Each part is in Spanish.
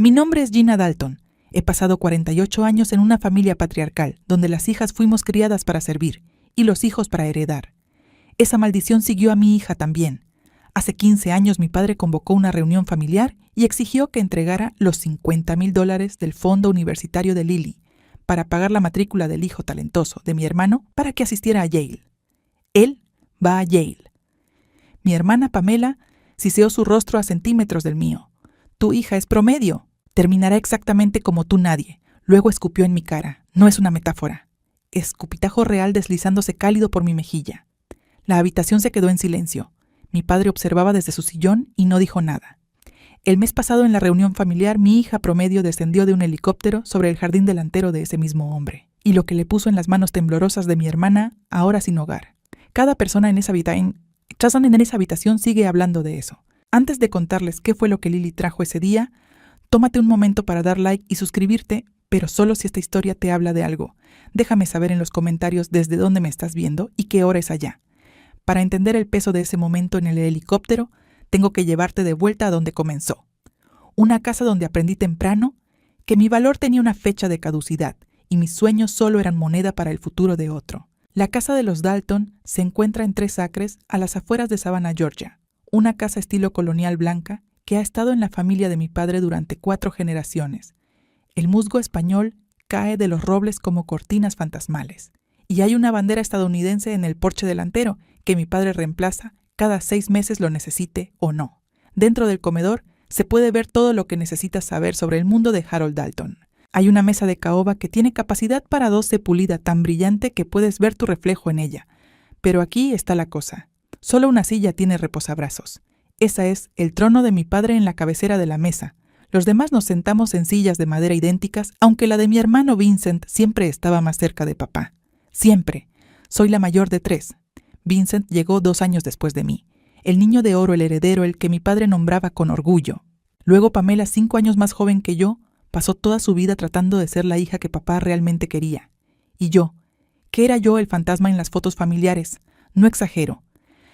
Mi nombre es Gina Dalton. He pasado 48 años en una familia patriarcal, donde las hijas fuimos criadas para servir y los hijos para heredar. Esa maldición siguió a mi hija también. Hace 15 años mi padre convocó una reunión familiar y exigió que entregara los $50,000 del fondo universitario de Lily para pagar la matrícula del hijo talentoso de mi hermano para que asistiera a Yale. Él va a Yale. Mi hermana Pamela siseó su rostro a centímetros del mío. Tu hija es promedio. Terminará exactamente como tú nadie. Luego escupió en mi cara. No es una metáfora. Escupitajo real deslizándose cálido por mi mejilla. La habitación se quedó en silencio. Mi padre observaba desde su sillón y no dijo nada. El mes pasado en la reunión familiar, mi hija promedio descendió de un helicóptero sobre el jardín delantero de ese mismo hombre, y lo que le puso en las manos temblorosas de mi hermana, ahora sin hogar. Cada persona en esa habitación sigue hablando de eso. Antes de contarles qué fue lo que Lily trajo ese día, tómate un momento para dar like y suscribirte, pero solo si esta historia te habla de algo. Déjame saber en los comentarios desde dónde me estás viendo y qué hora es allá. Para entender el peso de ese momento en el helicóptero, tengo que llevarte de vuelta a donde comenzó. Una casa donde aprendí temprano que mi valor tenía una fecha de caducidad y mis sueños solo eran moneda para el futuro de otro. La casa de los Dalton se encuentra en 3 acres a las afueras de Savannah, Georgia. Una casa estilo colonial blanca que ha estado en la familia de mi padre durante 4 generaciones. El musgo español cae de los robles como cortinas fantasmales. Y hay una bandera estadounidense en el porche delantero que mi padre reemplaza cada 6 meses lo necesite o no. Dentro del comedor se puede ver todo lo que necesitas saber sobre el mundo de Harold Dalton. Hay una mesa de caoba que tiene capacidad para 12 pulida tan brillante que puedes ver tu reflejo en ella. Pero aquí está la cosa. Solo una silla tiene reposabrazos. Esa es el trono de mi padre en la cabecera de la mesa. Los demás nos sentamos en sillas de madera idénticas, aunque la de mi hermano Vincent siempre estaba más cerca de papá. Siempre. Soy la mayor de 3. Vincent llegó 2 años después de mí. El niño de oro, el heredero, el que mi padre nombraba con orgullo. Luego Pamela, 5 años más joven que yo, pasó toda su vida tratando de ser la hija que papá realmente quería. Y yo, ¿qué era yo el fantasma en las fotos familiares? No exagero.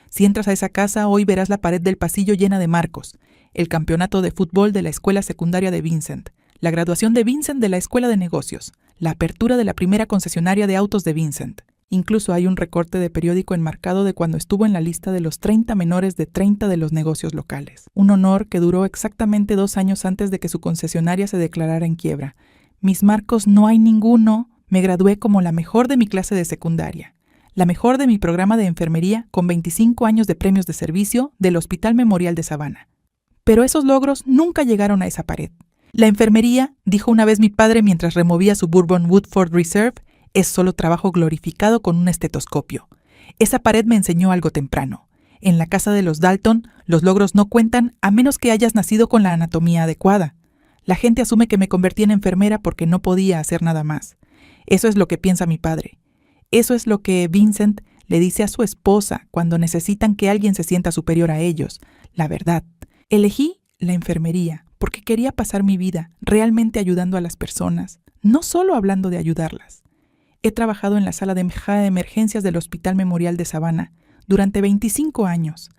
Si entras a esa casa, hoy verás la pared del pasillo llena de marcos, el campeonato de fútbol de la escuela secundaria de Vincent, la graduación de Vincent de la escuela de negocios, la apertura de la primera concesionaria de autos de Vincent. Incluso hay un recorte de periódico enmarcado de cuando estuvo en la lista de los 30 menores de 30 de los negocios locales. Un honor que duró exactamente 2 años antes de que su concesionaria se declarara en quiebra. Mis marcos no hay ninguno. Me gradué como la mejor de mi clase de secundaria. La mejor de mi programa de enfermería con 25 años de premios de servicio del Hospital Memorial de Savannah. Pero esos logros nunca llegaron a esa pared. La enfermería, dijo una vez mi padre mientras removía su Bourbon Woodford Reserve, es solo trabajo glorificado con un estetoscopio. Esa pared me enseñó algo temprano. En la casa de los Dalton, los logros no cuentan a menos que hayas nacido con la anatomía adecuada. La gente asume que me convertí en enfermera porque no podía hacer nada más. Eso es lo que piensa mi padre. Eso es lo que Vincent le dice a su esposa cuando necesitan que alguien se sienta superior a ellos. La verdad. Elegí la enfermería porque quería pasar mi vida realmente ayudando a las personas, no solo hablando de ayudarlas. He trabajado en la sala de emergencias del Hospital Memorial de Savannah durante 25 años.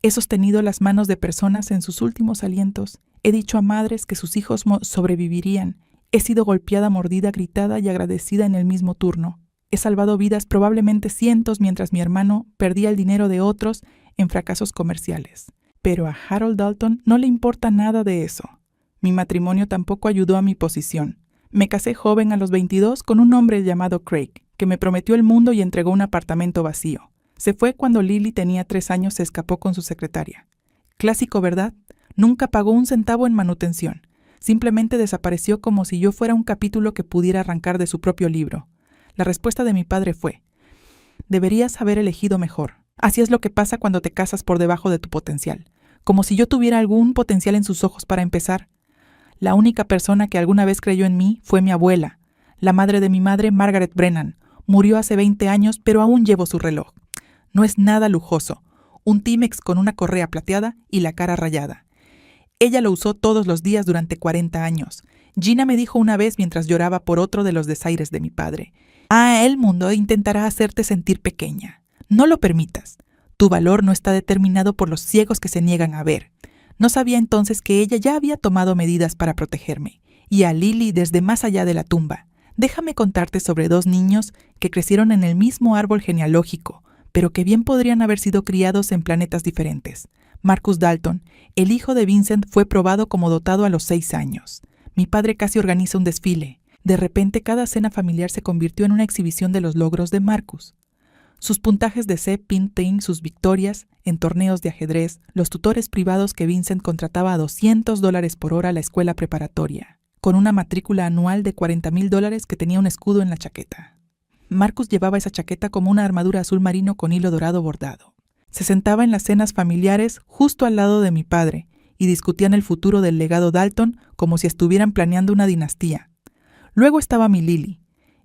He sostenido las manos de personas en sus últimos alientos. He dicho a madres que sus hijos sobrevivirían. He sido golpeada, mordida, gritada y agradecida en el mismo turno. He salvado vidas, probablemente cientos, mientras mi hermano perdía el dinero de otros en fracasos comerciales. Pero a Harold Dalton no le importa nada de eso. Mi matrimonio tampoco ayudó a mi posición. Me casé joven a los 22 con un hombre llamado Craig, que me prometió el mundo y entregó un apartamento vacío. Se fue cuando Lily tenía 3 años, se escapó con su secretaria. Clásico, ¿verdad? Nunca pagó un centavo en manutención. Simplemente desapareció como si yo fuera un capítulo que pudiera arrancar de su propio libro. La respuesta de mi padre fue: deberías haber elegido mejor. Así es lo que pasa cuando te casas por debajo de tu potencial. Como si yo tuviera algún potencial en sus ojos para empezar. La única persona que alguna vez creyó en mí fue mi abuela. La madre de mi madre, Margaret Brennan. Murió hace 20 años, pero aún llevo su reloj. No es nada lujoso. Un Timex con una correa plateada y la cara rayada. Ella lo usó todos los días durante 40 años. Gina me dijo una vez mientras lloraba por otro de los desaires de mi padre: el mundo intentará hacerte sentir pequeña. No lo permitas. Tu valor no está determinado por los ciegos que se niegan a ver. No sabía entonces que ella ya había tomado medidas para protegerme, y a Lily desde más allá de la tumba. Déjame contarte sobre 2 niños que crecieron en el mismo árbol genealógico, pero que bien podrían haber sido criados en planetas diferentes. Marcus Dalton, el hijo de Vincent, fue probado como dotado a los 6 años. Mi padre casi organiza un desfile. De repente, cada cena familiar se convirtió en una exhibición de los logros de Marcus. Sus puntajes de C-Pinting, sus victorias en torneos de ajedrez, los tutores privados que Vincent contrataba a $200 por hora a la escuela preparatoria, con una matrícula anual de $40,000 que tenía un escudo en la chaqueta. Marcus llevaba esa chaqueta como una armadura azul marino con hilo dorado bordado. Se sentaba en las cenas familiares justo al lado de mi padre y discutían el futuro del legado Dalton como si estuvieran planeando una dinastía. Luego estaba mi Lily.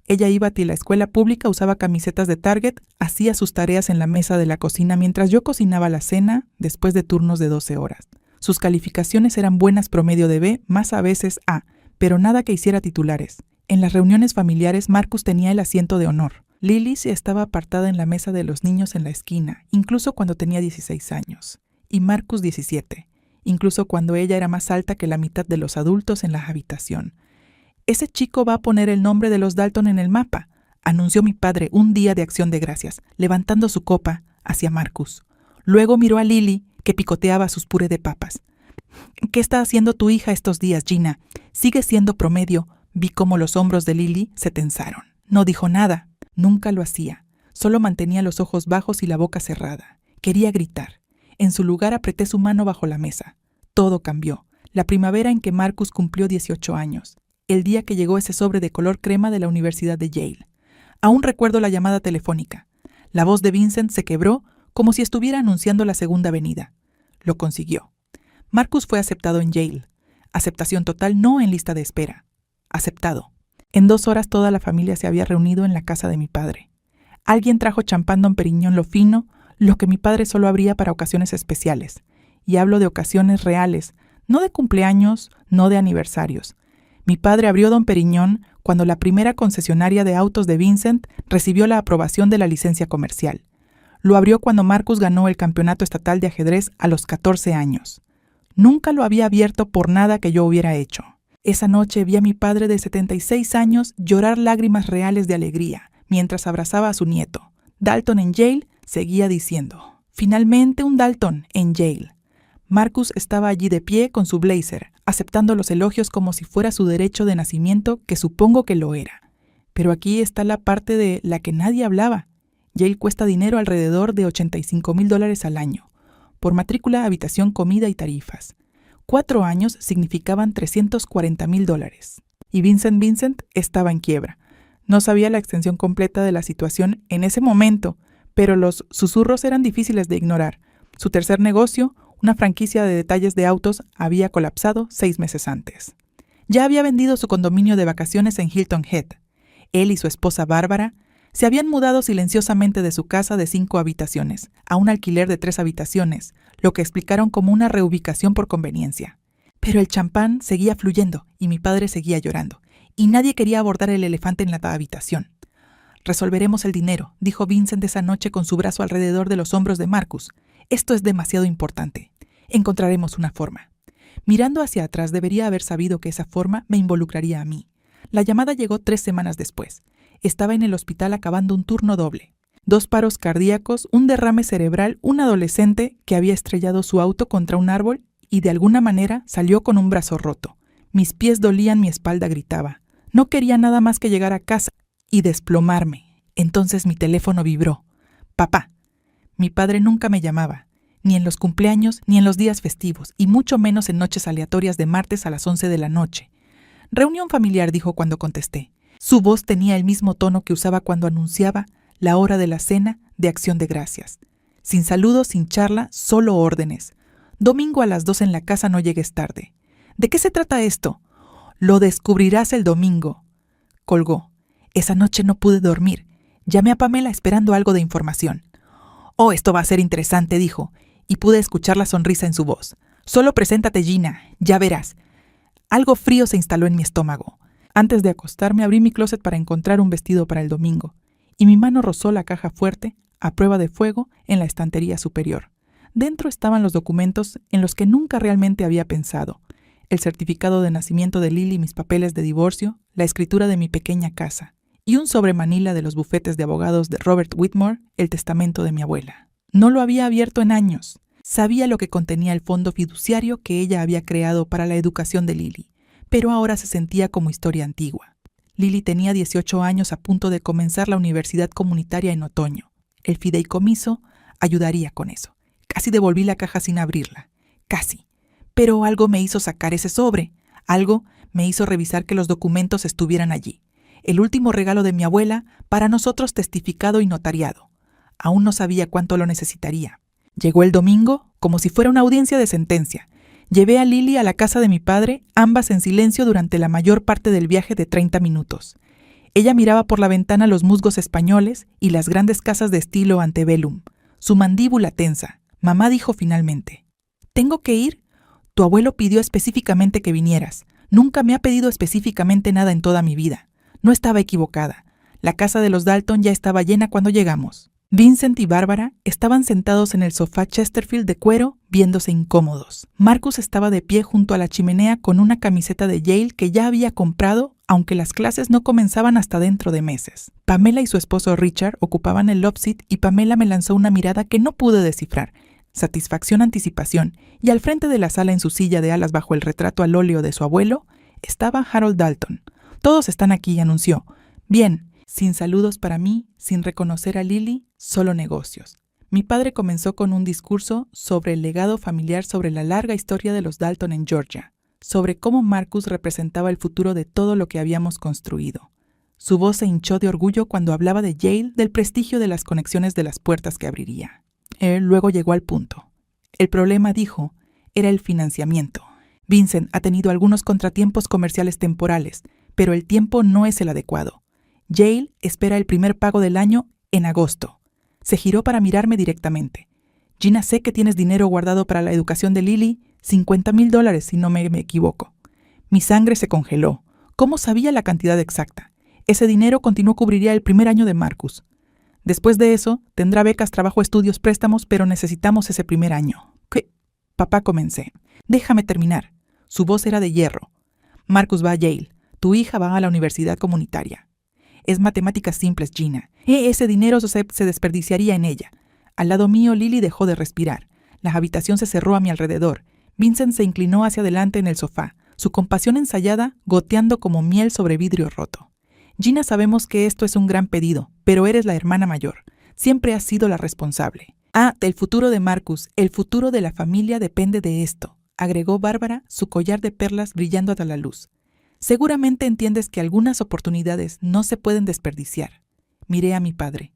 Ella iba a la escuela pública, usaba camisetas de Target, hacía sus tareas en la mesa de la cocina mientras yo cocinaba la cena después de turnos de 12 horas. Sus calificaciones eran buenas, promedio de B, más a veces A, pero nada que hiciera titulares. En las reuniones familiares, Marcus tenía el asiento de honor. Lily estaba apartada en la mesa de los niños en la esquina, incluso cuando tenía 16 años, y Marcus 17, incluso cuando ella era más alta que la mitad de los adultos en la habitación. «Ese chico va a poner el nombre de los Dalton en el mapa», anunció mi padre un día de Acción de Gracias, levantando su copa hacia Marcus. Luego miró a Lily, que picoteaba sus puré de papas. «¿Qué está haciendo tu hija estos días, Gina? ¿Sigue siendo promedio?» Vi cómo los hombros de Lily se tensaron. No dijo nada. Nunca lo hacía. Solo mantenía los ojos bajos y la boca cerrada. Quería gritar. En su lugar apreté su mano bajo la mesa. Todo cambió. La primavera en que Marcus cumplió 18 años. El día que llegó ese sobre de color crema de la Universidad de Yale. Aún recuerdo la llamada telefónica. La voz de Vincent se quebró como si estuviera anunciando la segunda venida. Lo consiguió. Marcus fue aceptado en Yale. Aceptación total, no en lista de espera. Aceptado. En 2 horas toda la familia se había reunido en la casa de mi padre. Alguien trajo champán Dom Perignon lo fino, lo que mi padre solo abría para ocasiones especiales. Y hablo de ocasiones reales, no de cumpleaños, no de aniversarios. Mi padre abrió Dom Perignon cuando la primera concesionaria de autos de Vincent recibió la aprobación de la licencia comercial. Lo abrió cuando Marcus ganó el campeonato estatal de ajedrez a los 14 años. Nunca lo había abierto por nada que yo hubiera hecho. Esa noche vi a mi padre de 76 años llorar lágrimas reales de alegría mientras abrazaba a su nieto. Dalton en Yale, seguía diciendo. Finalmente un Dalton en Yale. Marcus estaba allí de pie con su blazer, aceptando los elogios como si fuera su derecho de nacimiento, que supongo que lo era. Pero aquí está la parte de la que nadie hablaba. Yale cuesta dinero, alrededor de $85,000 al año, por matrícula, habitación, comida y tarifas. 4 años significaban $340,000. Y Vincent estaba en quiebra. No sabía la extensión completa de la situación en ese momento, pero los susurros eran difíciles de ignorar. Su tercer negocio, una franquicia de detalles de autos, había colapsado 6 meses antes. Ya había vendido su condominio de vacaciones en Hilton Head. Él y su esposa Bárbara se habían mudado silenciosamente de su casa de 5 habitaciones a un alquiler de 3 habitaciones, lo que explicaron como una reubicación por conveniencia. Pero el champán seguía fluyendo y mi padre seguía llorando, y nadie quería abordar el elefante en la habitación. «Resolveremos el dinero», dijo Vincent esa noche con su brazo alrededor de los hombros de Marcus. «Esto es demasiado importante. Encontraremos una forma». Mirando hacia atrás, debería haber sabido que esa forma me involucraría a mí. La llamada llegó 3 semanas después. Estaba en el hospital acabando un turno doble. 2 paros cardíacos, un derrame cerebral, un adolescente que había estrellado su auto contra un árbol y de alguna manera salió con un brazo roto. Mis pies dolían, mi espalda gritaba. No quería nada más que llegar a casa y desplomarme. Entonces mi teléfono vibró. «Papá». Mi padre nunca me llamaba, ni en los cumpleaños ni en los días festivos, y mucho menos en noches aleatorias de martes a las 11 de la noche. «Reunión familiar», dijo cuando contesté. Su voz tenía el mismo tono que usaba cuando anunciaba la hora de la cena de Acción de Gracias. Sin saludos, sin charla, solo órdenes. «Domingo a las 2 en la casa, no llegues tarde». «¿De qué se trata esto?» «Lo descubrirás el domingo». Colgó. Esa noche no pude dormir. Llamé a Pamela esperando algo de información. «Oh, esto va a ser interesante», dijo, y pude escuchar la sonrisa en su voz. «Solo preséntate, Gina, ya verás». Algo frío se instaló en mi estómago. Antes de acostarme abrí mi closet para encontrar un vestido para el domingo, y mi mano rozó la caja fuerte, a prueba de fuego, en la estantería superior. Dentro estaban los documentos en los que nunca realmente había pensado: el certificado de nacimiento de Lily, mis papeles de divorcio, la escritura de mi pequeña casa, y un sobre manila de los bufetes de abogados de Robert Whitmore, el testamento de mi abuela. No lo había abierto en años. Sabía lo que contenía el fondo fiduciario que ella había creado para la educación de Lily, pero ahora se sentía como historia antigua. Lily tenía 18 años, a punto de comenzar la universidad comunitaria en otoño. El fideicomiso ayudaría con eso. Casi devolví la caja sin abrirla. Casi. Pero algo me hizo sacar ese sobre. Algo me hizo revisar que los documentos estuvieran allí. El último regalo de mi abuela, para nosotros testificado y notariado. Aún no sabía cuánto lo necesitaría. Llegó el domingo, como si fuera una audiencia de sentencia. Llevé a Lily a la casa de mi padre, ambas en silencio durante la mayor parte del viaje de 30 minutos. Ella miraba por la ventana los musgos españoles y las grandes casas de estilo antebellum. Su mandíbula tensa. Mamá dijo finalmente: «¿Tengo que ir? Tu abuelo pidió específicamente que vinieras. Nunca me ha pedido específicamente nada en toda mi vida». No estaba equivocada. La casa de los Dalton ya estaba llena cuando llegamos. Vincent y Bárbara estaban sentados en el sofá Chesterfield de cuero, viéndose incómodos. Marcus estaba de pie junto a la chimenea con una camiseta de Yale que ya había comprado, aunque las clases no comenzaban hasta dentro de meses. Pamela y su esposo Richard ocupaban el love seat y Pamela me lanzó una mirada que no pude descifrar. Satisfacción, anticipación, y al frente de la sala, en su silla de alas bajo el retrato al óleo de su abuelo, estaba Harold Dalton. «Todos están aquí», anunció. «Bien». Sin saludos para mí, sin reconocer a Lily, solo negocios. Mi padre comenzó con un discurso sobre el legado familiar, sobre la larga historia de los Dalton en Georgia, sobre cómo Marcus representaba el futuro de todo lo que habíamos construido. Su voz se hinchó de orgullo cuando hablaba de Yale, del prestigio de las conexiones, de las puertas que abriría. Él luego llegó al punto. El problema, dijo, era el financiamiento. Vincent ha tenido algunos contratiempos comerciales temporales, pero el tiempo no es el adecuado. Yale espera el primer pago del año en agosto. Se giró para mirarme directamente. «Gina, sé que tienes dinero guardado para la educación de Lily, $50,000 si no me equivoco». Mi sangre se congeló. ¿Cómo sabía la cantidad exacta? Ese dinero continuó cubriría el primer año de Marcus. Después de eso, tendrá becas, trabajo, estudios, préstamos, pero necesitamos ese primer año. ¿Qué? Papá, comencé. «Déjame terminar». Su voz era de hierro. «Marcus va a Yale. Tu hija va a la universidad comunitaria. Es matemáticas simples, Gina. Ese dinero se desperdiciaría en ella». Al lado mío, Lily dejó de respirar. La habitación se cerró a mi alrededor. Vincent se inclinó hacia adelante en el sofá, su compasión ensayada goteando como miel sobre vidrio roto. «Gina, sabemos que esto es un gran pedido, pero eres la hermana mayor. Siempre has sido la responsable. El futuro de Marcus, el futuro de la familia depende de esto», agregó Bárbara, su collar de perlas brillando a la luz. «Seguramente entiendes que algunas oportunidades no se pueden desperdiciar». Miré a mi padre.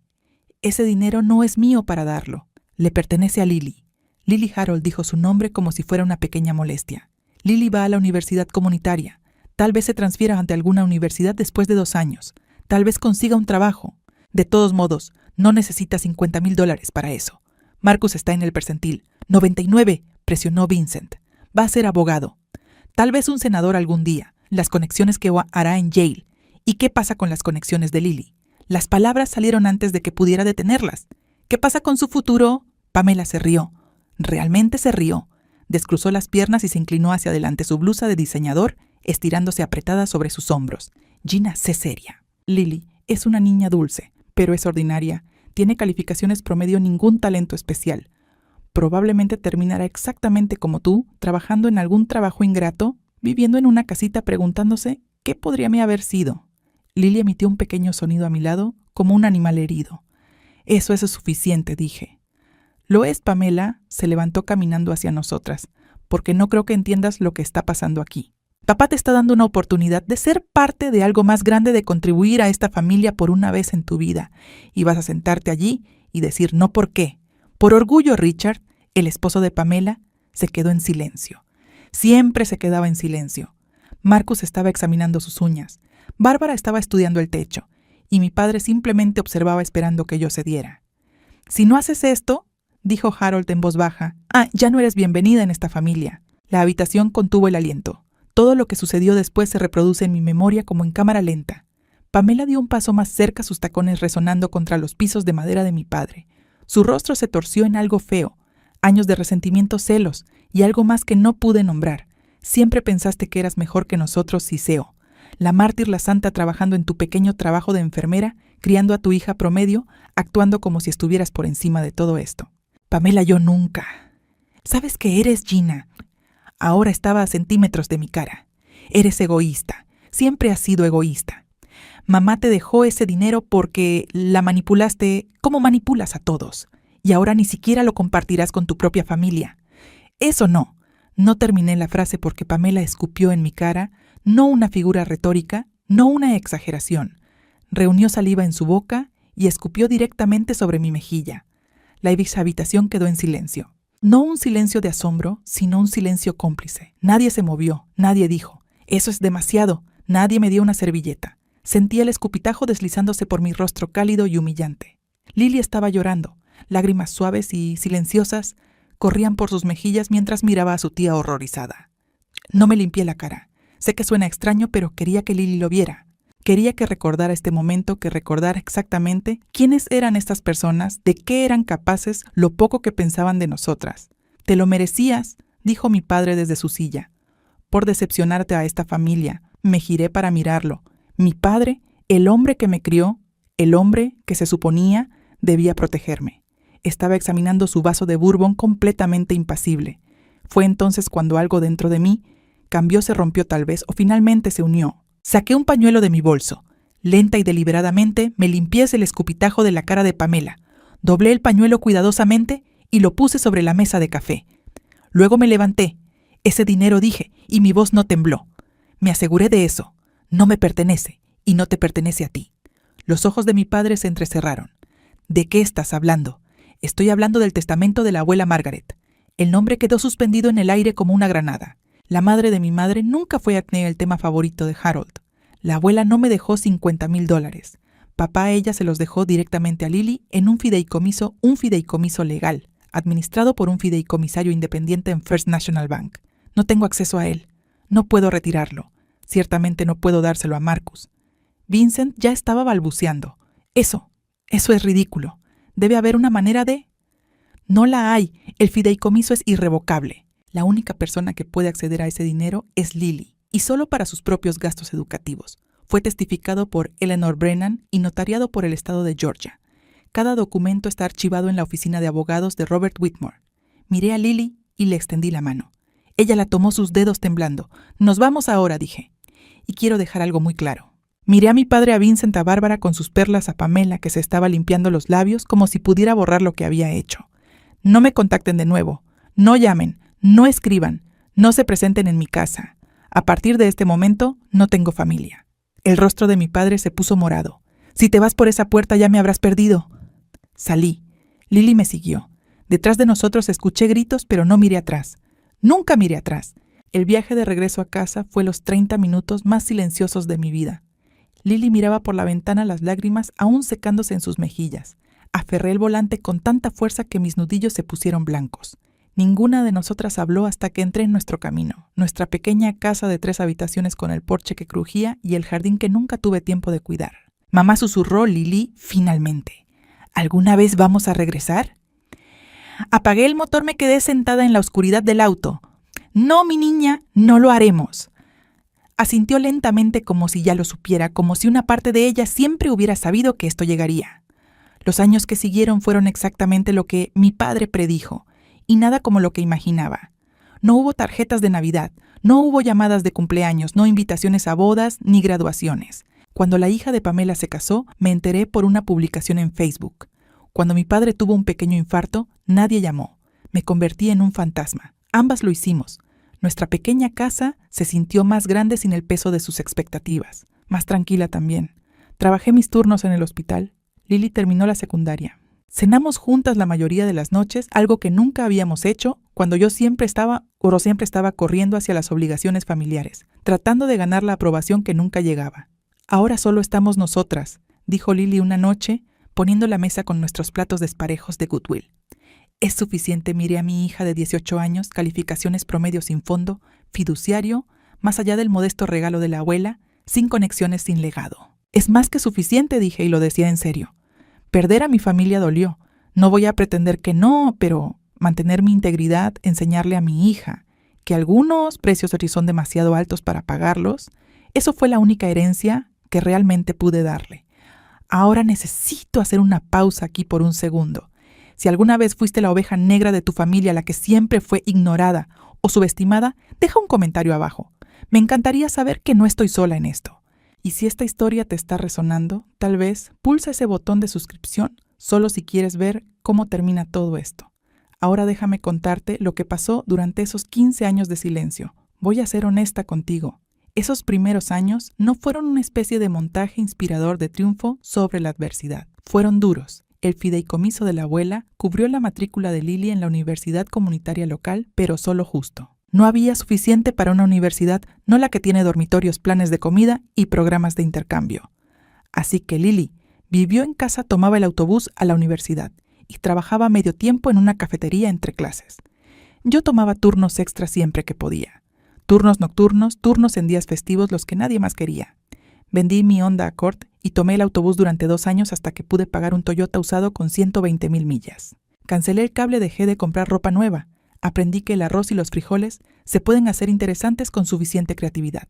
«Ese dinero no es mío para darlo. Le pertenece a Lily». Lily Harold dijo su nombre como si fuera una pequeña molestia. «Lily va a la universidad comunitaria. Tal vez se transfiera ante alguna universidad después de 2 años. Tal vez consiga un trabajo. De todos modos, no necesita $50,000 para eso. Marcus está en el percentil. 99, presionó Vincent. Va a ser abogado. Tal vez un senador algún día. Las conexiones que hará en Yale. ¿Y qué pasa con las conexiones de Lily? Las palabras salieron antes de que pudiera detenerlas. ¿Qué pasa con su futuro? Pamela se rió. Realmente se rió. Descruzó las piernas y se inclinó hacia adelante, su blusa de diseñador estirándose apretada sobre sus hombros. Gina, sé seria. Lily es una niña dulce, pero es ordinaria. Tiene calificaciones promedio, ningún talento especial. Probablemente terminará exactamente como tú, trabajando en algún trabajo ingrato, viviendo en una casita preguntándose ¿qué podría me haber sido? Lily emitió un pequeño sonido a mi lado, como un animal herido. Eso es suficiente, dije. Lo es, Pamela, se levantó caminando hacia nosotras, porque no creo que entiendas lo que está pasando aquí. Papá te está dando una oportunidad de ser parte de algo más grande, de contribuir a esta familia por una vez en tu vida, y vas a sentarte allí y decir no por qué. Por orgullo, Richard, el esposo de Pamela, se quedó en silencio. Siempre se quedaba en silencio. Marcus estaba examinando sus uñas. Bárbara estaba estudiando el techo, y mi padre simplemente observaba esperando que yo cediera. «Si no haces esto», dijo Harold en voz baja, «ya no eres bienvenida en esta familia». La habitación contuvo el aliento. Todo lo que sucedió después se reproduce en mi memoria como en cámara lenta. Pamela dio un paso más cerca, sus tacones resonando contra los pisos de madera de mi padre. Su rostro se torció en algo feo, Años de resentimiento, celos y algo más que no pude nombrar. Siempre pensaste que eras mejor que nosotros, Siseo. La mártir, la santa, trabajando en tu pequeño trabajo de enfermera, criando a tu hija promedio, actuando como si estuvieras por encima de todo esto. Pamela, yo nunca. ¿Sabes qué eres, Gina? Ahora estaba a centímetros de mi cara. Eres egoísta. Siempre has sido egoísta. Mamá te dejó ese dinero porque la manipulaste como manipulas a todos. Y ahora ni siquiera lo compartirás con tu propia familia. Eso no. No terminé la frase porque Pamela escupió en mi cara, no una figura retórica, no una exageración. Reunió saliva en su boca y escupió directamente sobre mi mejilla. La habitación quedó en silencio. No un silencio de asombro, sino un silencio cómplice. Nadie se movió, nadie dijo, «Eso es demasiado». Nadie me dio una servilleta. Sentí el escupitajo deslizándose por mi rostro cálido y humillante. Lily estaba llorando. Lágrimas suaves y silenciosas corrían por sus mejillas mientras miraba a su tía horrorizada. No me limpié la cara. Sé que suena extraño, pero quería que Lily lo viera. Quería que recordara este momento, que recordara exactamente quiénes eran estas personas, de qué eran capaces, lo poco que pensaban de nosotras. «Te lo merecías», dijo mi padre desde su silla, «por decepcionarte a esta familia». Me giré para mirarlo. Mi padre, el hombre que me crió, el hombre que se suponía debía protegerme. Estaba examinando su vaso de bourbon completamente impasible. Fue entonces cuando algo dentro de mí cambió, se rompió tal vez, o finalmente se unió. Saqué un pañuelo de mi bolso. Lenta y deliberadamente me limpié el escupitajo de la cara de Pamela. Doblé el pañuelo cuidadosamente y lo puse sobre la mesa de café. Luego me levanté. «Ese dinero», dije, y mi voz no tembló. Me aseguré de eso. No me pertenece, y no te pertenece a ti. Los ojos de mi padre se entrecerraron. ¿De qué estás hablando? Estoy hablando del testamento de la abuela Margaret. El nombre quedó suspendido en el aire como una granada. La madre de mi madre nunca fue el tema favorito de Harold. La abuela no me dejó $50,000. Papá a ella se los dejó directamente a Lily en un fideicomiso legal, administrado por un fideicomisario independiente en First National Bank. No tengo acceso a él. No puedo retirarlo. Ciertamente no puedo dárselo a Marcus. Vincent ya estaba balbuceando. Eso es ridículo. Debe haber una manera de... No la hay. El fideicomiso es irrevocable. La única persona que puede acceder a ese dinero es Lily, y solo para sus propios gastos educativos. Fue testificado por Eleanor Brennan y notariado por el estado de Georgia. Cada documento está archivado en la oficina de abogados de Robert Whitmore. Miré a Lily y le extendí la mano. Ella la tomó, sus dedos temblando. «Nos vamos ahora», dije. «Y quiero dejar algo muy claro». Miré a mi padre, a Vincent, a Bárbara con sus perlas, a Pamela, que se estaba limpiando los labios como si pudiera borrar lo que había hecho. «No me contacten de nuevo. No llamen. No escriban. No se presenten en mi casa. A partir de este momento, no tengo familia». El rostro de mi padre se puso morado. «Si te vas por esa puerta ya me habrás perdido». Salí. Lily me siguió. Detrás de nosotros escuché gritos, pero no miré atrás. Nunca miré atrás. El viaje de regreso a casa fue los 30 minutos más silenciosos de mi vida. Lily miraba por la ventana, las lágrimas aún secándose en sus mejillas. Aferré el volante con tanta fuerza que mis nudillos se pusieron blancos. Ninguna de nosotras habló hasta que entré en nuestro camino, nuestra pequeña casa de 3 habitaciones con el porche que crujía y el jardín que nunca tuve tiempo de cuidar. Mamá, susurró Lily finalmente. ¿Alguna vez vamos a regresar? Apagué el motor, me quedé sentada en la oscuridad del auto. «No, mi niña, no lo haremos». Asintió lentamente como si ya lo supiera, como si una parte de ella siempre hubiera sabido que esto llegaría. Los años que siguieron fueron exactamente lo que mi padre predijo, y nada como lo que imaginaba. No hubo tarjetas de Navidad, no hubo llamadas de cumpleaños, no invitaciones a bodas ni graduaciones. Cuando la hija de Pamela se casó, me enteré por una publicación en Facebook. Cuando mi padre tuvo un pequeño infarto, nadie llamó. Me convertí en un fantasma. Ambas lo hicimos. Nuestra pequeña casa se sintió más grande sin el peso de sus expectativas. Más tranquila también. Trabajé mis turnos en el hospital. Lily terminó la secundaria. Cenamos juntas la mayoría de las noches, algo que nunca habíamos hecho cuando yo siempre estaba corriendo hacia las obligaciones familiares, tratando de ganar la aprobación que nunca llegaba. «Ahora solo estamos nosotras», dijo Lily una noche, poniendo la mesa con nuestros platos desparejos de Goodwill. «Es suficiente», miré a mi hija de 18 años, calificaciones promedio sin fondo, fiduciario, más allá del modesto regalo de la abuela, sin conexiones, sin legado. «Es más que suficiente», dije, y lo decía en serio. Perder a mi familia dolió. No voy a pretender que no, pero mantener mi integridad, enseñarle a mi hija que algunos precios hoy son demasiado altos para pagarlos. Eso fue la única herencia que realmente pude darle. Ahora necesito hacer una pausa aquí por un segundo. Si alguna vez fuiste la oveja negra de tu familia, la que siempre fue ignorada o subestimada, deja un comentario abajo. Me encantaría saber que no estoy sola en esto. Y si esta historia te está resonando, tal vez pulsa ese botón de suscripción solo si quieres ver cómo termina todo esto. Ahora déjame contarte lo que pasó durante esos 15 años de silencio. Voy a ser honesta contigo. Esos primeros años no fueron una especie de montaje inspirador de triunfo sobre la adversidad. Fueron duros. El fideicomiso de la abuela cubrió la matrícula de Lily en la universidad comunitaria local, pero solo justo. No había suficiente para una universidad, no la que tiene dormitorios, planes de comida y programas de intercambio. Así que Lily vivió en casa, tomaba el autobús a la universidad y trabajaba medio tiempo en una cafetería entre clases. Yo tomaba turnos extra siempre que podía. Turnos nocturnos, turnos en días festivos, los que nadie más quería. Vendí mi Honda Accord y tomé el autobús durante 2 años hasta que pude pagar un Toyota usado con 120,000 millas. Cancelé el cable, dejé de comprar ropa nueva. Aprendí que el arroz y los frijoles se pueden hacer interesantes con suficiente creatividad.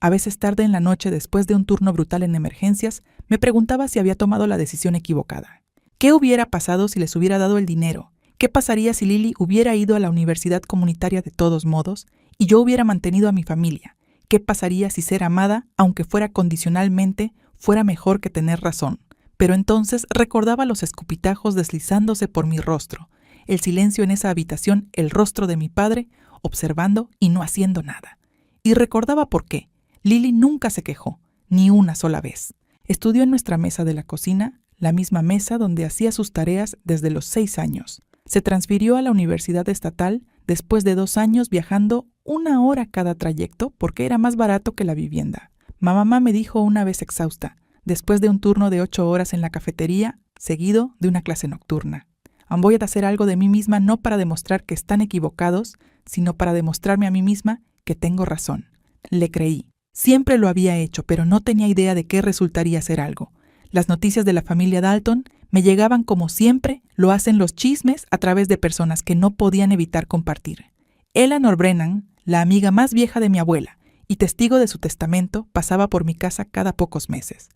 A veces tarde en la noche, después de un turno brutal en emergencias, me preguntaba si había tomado la decisión equivocada. ¿Qué hubiera pasado si les hubiera dado el dinero? ¿Qué pasaría si Lily hubiera ido a la universidad comunitaria de todos modos y yo hubiera mantenido a mi familia? ¿Qué pasaría si ser amada, aunque fuera condicionalmente, fuera mejor que tener razón? Pero entonces recordaba los escupitajos deslizándose por mi rostro, el silencio en esa habitación, el rostro de mi padre, observando y no haciendo nada. Y recordaba por qué. Lily nunca se quejó, ni una sola vez. Estudió en nuestra mesa de la cocina, la misma mesa donde hacía sus tareas desde los 6 años. Se transfirió a la Universidad Estatal después de 2 años viajando 1 hora cada trayecto porque era más barato que la vivienda. Mamá me dijo una vez exhausta, después de un turno de 8 horas en la cafetería, seguido de una clase nocturna: voy a hacer algo de mí misma no para demostrar que están equivocados, sino para demostrarme a mí misma que tengo razón. Le creí. Siempre lo había hecho, pero no tenía idea de qué resultaría ser algo. Las noticias de la familia Dalton me llegaban como siempre lo hacen los chismes a través de personas que no podían evitar compartir. Eleanor Brennan, la amiga más vieja de mi abuela y testigo de su testamento, pasaba por mi casa cada pocos meses.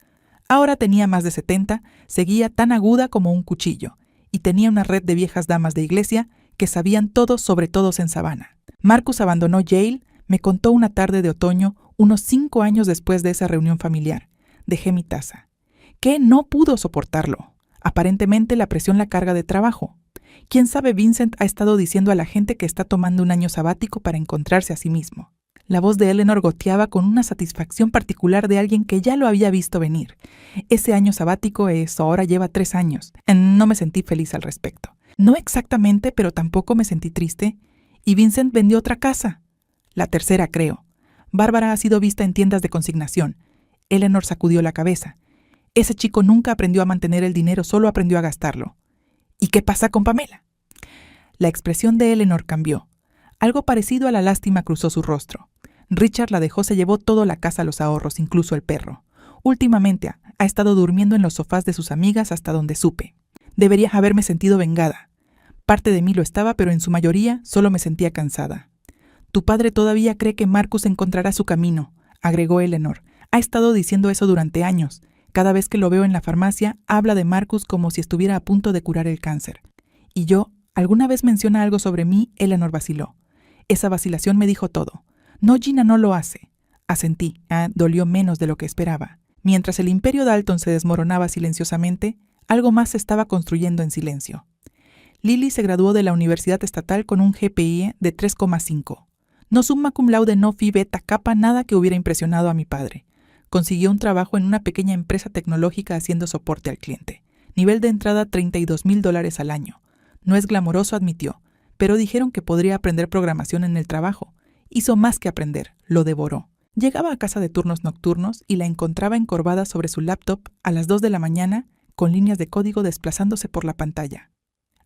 Ahora tenía más de 70, seguía tan aguda como un cuchillo, y tenía una red de viejas damas de iglesia que sabían todo sobre todos en Savannah. Marcus abandonó Yale, me contó una tarde de otoño, unos 5 años después de esa reunión familiar. Dejé mi taza. ¿Qué? No pudo soportarlo. Aparentemente la presión la carga de trabajo. ¿Quién sabe? Vincent ha estado diciendo a la gente que está tomando un año sabático para encontrarse a sí mismo. La voz de Eleanor goteaba con una satisfacción particular de alguien que ya lo había visto venir. Ese año sabático ahora lleva 3 años. No me sentí feliz al respecto. No exactamente, pero tampoco me sentí triste. Y Vincent vendió otra casa. La tercera, creo. Bárbara ha sido vista en tiendas de consignación. Eleanor sacudió la cabeza. Ese chico nunca aprendió a mantener el dinero, solo aprendió a gastarlo. ¿Y qué pasa con Pamela? La expresión de Eleanor cambió. Algo parecido a la lástima cruzó su rostro. Richard la dejó, se llevó toda la casa, los ahorros, incluso el perro. Últimamente ha estado durmiendo en los sofás de sus amigas hasta donde supe. Debería haberme sentido vengada. Parte de mí lo estaba, pero en su mayoría solo me sentía cansada. Tu padre todavía cree que Marcus encontrará su camino, agregó Eleanor. Ha estado diciendo eso durante años. Cada vez que lo veo en la farmacia, habla de Marcus como si estuviera a punto de curar el cáncer. Y yo, ¿alguna vez menciona algo sobre mí? Eleanor vaciló. Esa vacilación me dijo todo. No, Gina no lo hace. Asentí. Dolió menos de lo que esperaba. Mientras el imperio Dalton se desmoronaba silenciosamente, algo más se estaba construyendo en silencio. Lily se graduó de la Universidad Estatal con un GPI de 3,5. No summa cum laude, no phi beta kappa, nada que hubiera impresionado a mi padre. Consiguió un trabajo en una pequeña empresa tecnológica haciendo soporte al cliente. Nivel de entrada $32,000 al año. No es glamoroso, admitió, pero dijeron que podría aprender programación en el trabajo. Hizo más que aprender, lo devoró. Llegaba a casa de turnos nocturnos y la encontraba encorvada sobre su laptop a las 2 de la mañana con líneas de código desplazándose por la pantalla.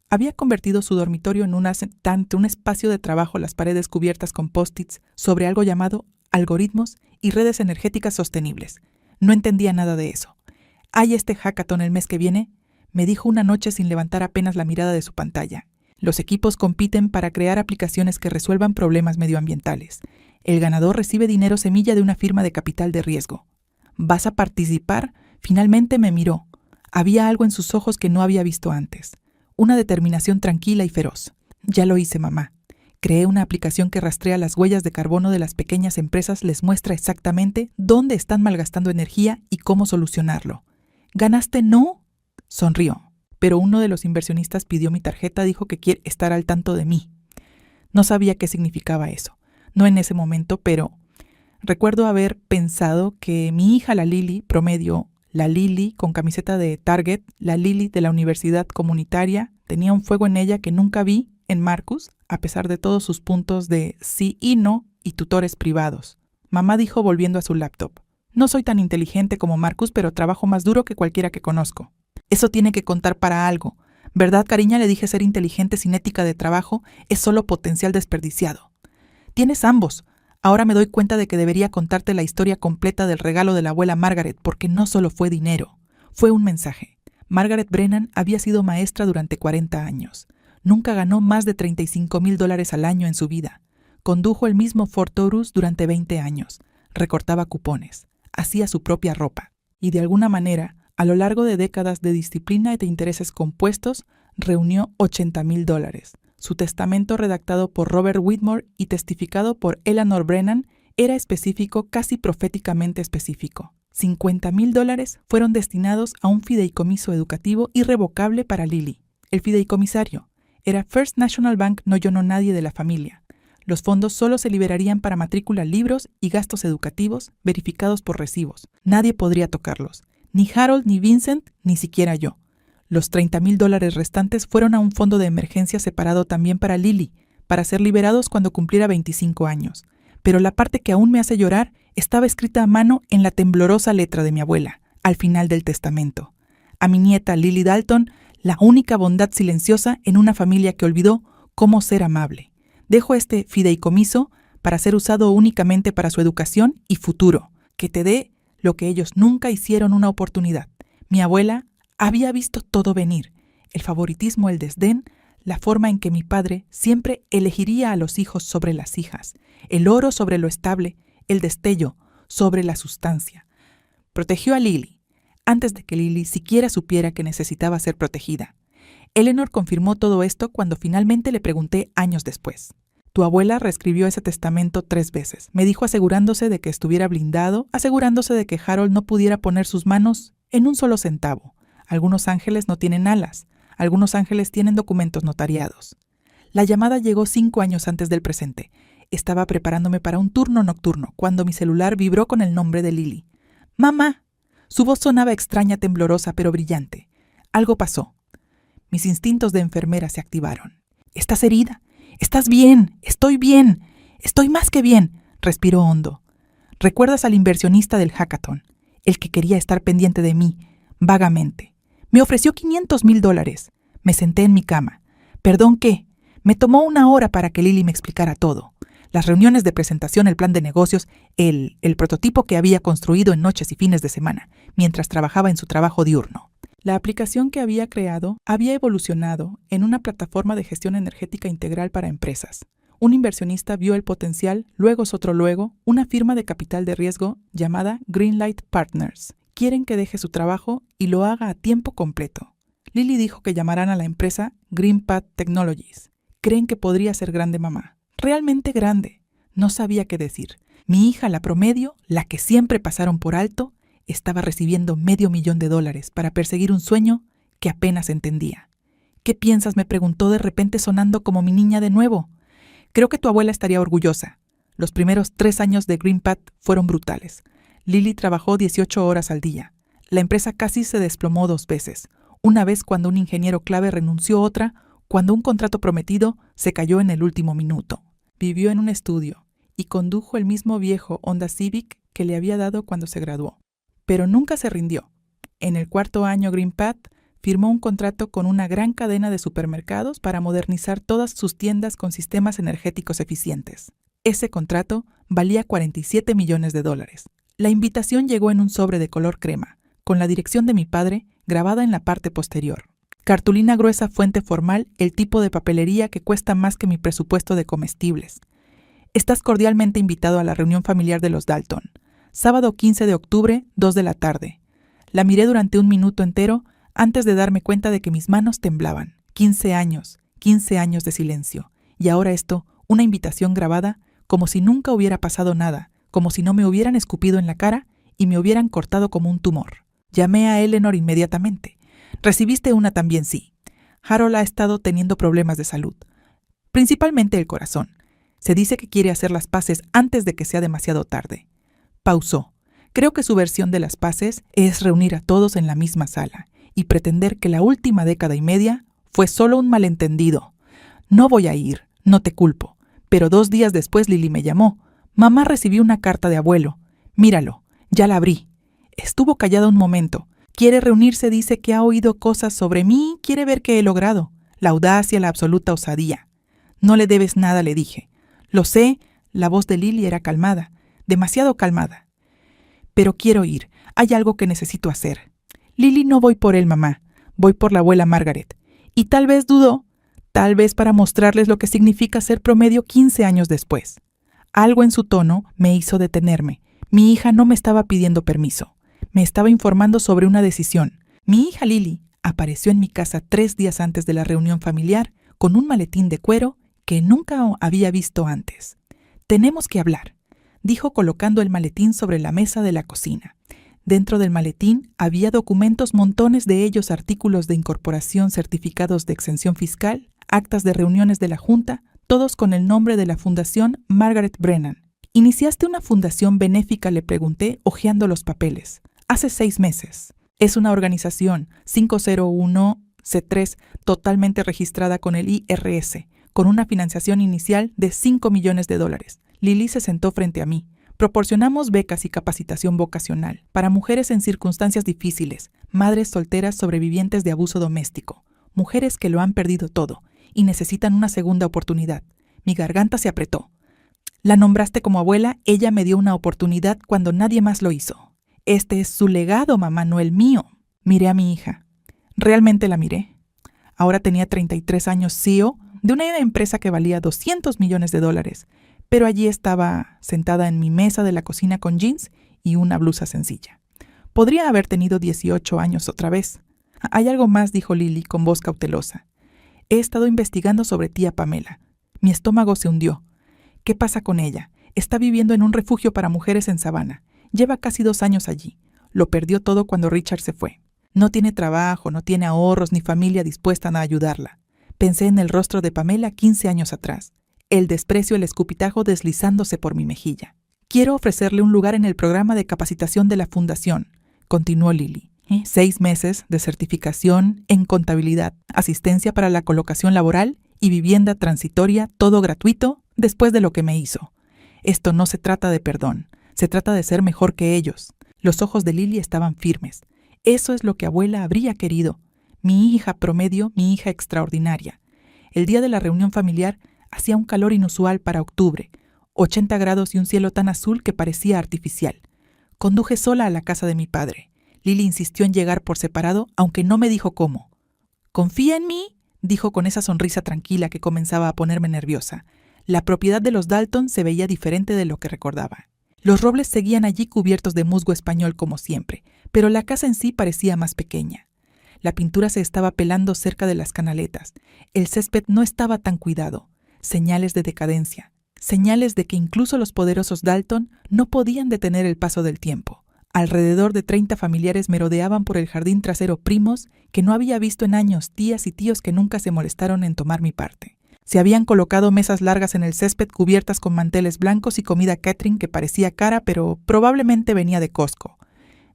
Había convertido su dormitorio en un espacio de trabajo, las paredes cubiertas con post-its sobre algo llamado algoritmos y redes energéticas sostenibles. No entendía nada de eso. ¿Hay este hackathon el mes que viene? Me dijo una noche sin levantar apenas la mirada de su pantalla. Los equipos compiten para crear aplicaciones que resuelvan problemas medioambientales. El ganador recibe dinero semilla de una firma de capital de riesgo. ¿Vas a participar? Finalmente me miró. Había algo en sus ojos que no había visto antes. Una determinación tranquila y feroz. Ya lo hice, mamá. Creé una aplicación que rastrea las huellas de carbono de las pequeñas empresas, les muestra exactamente dónde están malgastando energía y cómo solucionarlo. ¿Ganaste, no? Sonrió. Pero uno de los inversionistas pidió mi tarjeta, dijo que quiere estar al tanto de mí. No sabía qué significaba eso. No en ese momento, pero recuerdo haber pensado que mi hija, la Lily, promedio, la Lily con camiseta de Target, la Lily de la universidad comunitaria, tenía un fuego en ella que nunca vi en Marcus, a pesar de todos sus puntos de sí y no y tutores privados. Mamá dijo volviendo a su laptop. No soy tan inteligente como Marcus, pero trabajo más duro que cualquiera que conozco. Eso tiene que contar para algo. ¿Verdad, cariña? Le dije, ser inteligente sin ética de trabajo es solo potencial desperdiciado. Tienes ambos. Ahora me doy cuenta de que debería contarte la historia completa del regalo de la abuela Margaret, porque no solo fue dinero, fue un mensaje. Margaret Brennan había sido maestra durante 40 años. Nunca ganó más de $35,000 al año en su vida. Condujo el mismo Ford Taurus durante 20 años. Recortaba cupones. Hacía su propia ropa. Y de alguna manera, a lo largo de décadas de disciplina y de intereses compuestos, reunió $80,000. Su testamento, redactado por Robert Whitmore y testificado por Eleanor Brennan, era específico, casi proféticamente específico. $50,000 fueron destinados a un fideicomiso educativo irrevocable para Lily. El fideicomisario era First National Bank, no llenó nadie de la familia. Los fondos solo se liberarían para matrícula, libros y gastos educativos verificados por recibos. Nadie podría tocarlos. Ni Harold, ni Vincent, ni siquiera yo. Los $30,000 restantes fueron a un fondo de emergencia separado también para Lily, para ser liberados cuando cumpliera 25 años. Pero la parte que aún me hace llorar estaba escrita a mano en la temblorosa letra de mi abuela, al final del testamento. A mi nieta Lily Dalton, la única bondad silenciosa en una familia que olvidó cómo ser amable. Dejo este fideicomiso para ser usado únicamente para su educación y futuro, que te dé lo que ellos nunca hicieron, una oportunidad. Mi abuela había visto todo venir, el favoritismo, el desdén, la forma en que mi padre siempre elegiría a los hijos sobre las hijas, el oro sobre lo estable, el destello sobre la sustancia. Protegió a Lily, antes de que Lily siquiera supiera que necesitaba ser protegida. Eleanor confirmó todo esto cuando finalmente le pregunté años después. Tu abuela reescribió ese testamento 3 veces. Me dijo asegurándose de que estuviera blindado, asegurándose de que Harold no pudiera poner sus manos en un solo centavo. Algunos ángeles no tienen alas. Algunos ángeles tienen documentos notariados. La llamada llegó 5 años antes del presente. Estaba preparándome para un turno nocturno cuando mi celular vibró con el nombre de Lily. ¡Mamá! Su voz sonaba extraña, temblorosa, pero brillante. Algo pasó. Mis instintos de enfermera se activaron. ¿Estás herida? «¿Estás bien? Estoy bien. Estoy más que bien», respiró hondo. ¿Recuerdas al inversionista del hackathon? El que quería estar pendiente de mí, vagamente. Me ofreció $500,000. Me senté en mi cama. ¿Perdón qué? Me tomó 1 hora para que Lily me explicara todo. Las reuniones de presentación, el plan de negocios, el prototipo que había construido en noches y fines de semana, mientras trabajaba en su trabajo diurno. La aplicación que había creado había evolucionado en una plataforma de gestión energética integral para empresas. Un inversionista vio el potencial, luego una firma de capital de riesgo llamada Greenlight Partners. Quieren que deje su trabajo y lo haga a tiempo completo. Lily dijo que llamarán a la empresa GreenPath Technologies. Creen que podría ser grande, mamá. Realmente grande. No sabía qué decir. Mi hija, la promedio, la que siempre pasaron por alto, estaba recibiendo $500,000 para perseguir un sueño que apenas entendía. ¿Qué piensas?, me preguntó de repente, sonando como mi niña de nuevo. Creo que tu abuela estaría orgullosa. Los primeros 3 años de GreenPath fueron brutales. Lily trabajó 18 horas al día. La empresa casi se desplomó 2 veces. Una vez cuando un ingeniero clave renunció, otra cuando un contrato prometido se cayó en el último minuto. Vivió en un estudio y condujo el mismo viejo Honda Civic que le había dado cuando se graduó. Pero nunca se rindió. En el 4º año, GreenPath firmó un contrato con una gran cadena de supermercados para modernizar todas sus tiendas con sistemas energéticos eficientes. Ese contrato valía $47 millones. La invitación llegó en un sobre de color crema, con la dirección de mi padre grabada en la parte posterior. Cartulina gruesa, fuente formal, el tipo de papelería que cuesta más que mi presupuesto de comestibles. Estás cordialmente invitado a la reunión familiar de los Dalton. Sábado 15 de octubre, 2 de la tarde. La miré durante un minuto entero antes de darme cuenta de que mis manos temblaban. 15 años de silencio. Y ahora esto, una invitación grabada, como si nunca hubiera pasado nada, como si no me hubieran escupido en la cara y me hubieran cortado como un tumor. Llamé a Eleanor inmediatamente. Recibiste una también, sí. Harold ha estado teniendo problemas de salud, principalmente el corazón. Se dice que quiere hacer las paces antes de que sea demasiado tarde. Pausó. Creo que su versión de las paces es reunir a todos en la misma sala y pretender que la última década y media fue solo un malentendido. No voy a ir, no te culpo. Pero 2 días después Lily me llamó. Mamá recibió una carta de abuelo. Míralo, ya la abrí. Estuvo callada un momento. Quiere reunirse, dice que ha oído cosas sobre mí, quiere ver qué he logrado. La audacia, la absoluta osadía. No le debes nada, le dije. Lo sé, la voz de Lily era calmada, demasiado calmada. Pero quiero ir, hay algo que necesito hacer. Lily, no voy por él, mamá, voy por la abuela Margaret. Y tal vez dudó, tal vez para mostrarles lo que significa ser promedio 15 años después. Algo en su tono me hizo detenerme. Mi hija no me estaba pidiendo permiso. Me estaba informando sobre una decisión. Mi hija Lily apareció en mi casa 3 días antes de la reunión familiar con un maletín de cuero que nunca había visto antes. Tenemos que hablar, dijo colocando el maletín sobre la mesa de la cocina. Dentro del maletín había documentos, montones de ellos, artículos de incorporación, certificados de exención fiscal, actas de reuniones de la Junta, todos con el nombre de la Fundación Margaret Brennan. ¿Iniciaste una fundación benéfica?, le pregunté, hojeando los papeles. Hace 6 meses. Es una organización 501c3 totalmente registrada con el IRS, con una financiación inicial de $5 millones. Lily se sentó frente a mí. Proporcionamos becas y capacitación vocacional para mujeres en circunstancias difíciles, madres solteras sobrevivientes de abuso doméstico, mujeres que lo han perdido todo y necesitan una segunda oportunidad. Mi garganta se apretó. La nombraste como abuela, ella me dio una oportunidad cuando nadie más lo hizo. Este es su legado, mamá, no el mío. Miré a mi hija. Realmente la miré. Ahora tenía 33 años, CEO de una empresa que valía $200 millones, pero allí estaba sentada en mi mesa de la cocina con jeans y una blusa sencilla. Podría haber tenido 18 años otra vez. Hay algo más, dijo Lily con voz cautelosa. He estado investigando sobre tía Pamela. Mi estómago se hundió. ¿Qué pasa con ella? Está viviendo en un refugio para mujeres en Savannah. Lleva casi 2 años allí. Lo perdió todo cuando Richard se fue. No tiene trabajo, no tiene ahorros ni familia dispuesta a ayudarla. Pensé en el rostro de Pamela 15 años atrás. El desprecio, el escupitajo deslizándose por mi mejilla. Quiero ofrecerle un lugar en el programa de capacitación de la Fundación, continuó Lily. 6 meses de certificación en contabilidad, asistencia para la colocación laboral y vivienda transitoria, todo gratuito, después de lo que me hizo. Esto no se trata de perdón, se trata de ser mejor que ellos. Los ojos de Lily estaban firmes. Eso es lo que abuela habría querido. Mi hija promedio, mi hija extraordinaria. El día de la reunión familiar hacía un calor inusual para octubre, 80 grados y un cielo tan azul que parecía artificial. Conduje sola a la casa de mi padre. Lily insistió en llegar por separado, aunque no me dijo cómo. «¿Confía en mí?», dijo con esa sonrisa tranquila que comenzaba a ponerme nerviosa. La propiedad de los Dalton se veía diferente de lo que recordaba. Los robles seguían allí cubiertos de musgo español como siempre, pero la casa en sí parecía más pequeña. La pintura se estaba pelando cerca de las canaletas. El césped no estaba tan cuidado. Señales de decadencia. Señales de que incluso los poderosos Dalton no podían detener el paso del tiempo. Alrededor de 30 familiares merodeaban por el jardín trasero, primos que no había visto en años, tías y tíos que nunca se molestaron en tomar mi parte. Se habían colocado mesas largas en el césped cubiertas con manteles blancos y comida catering que parecía cara, pero probablemente venía de Costco.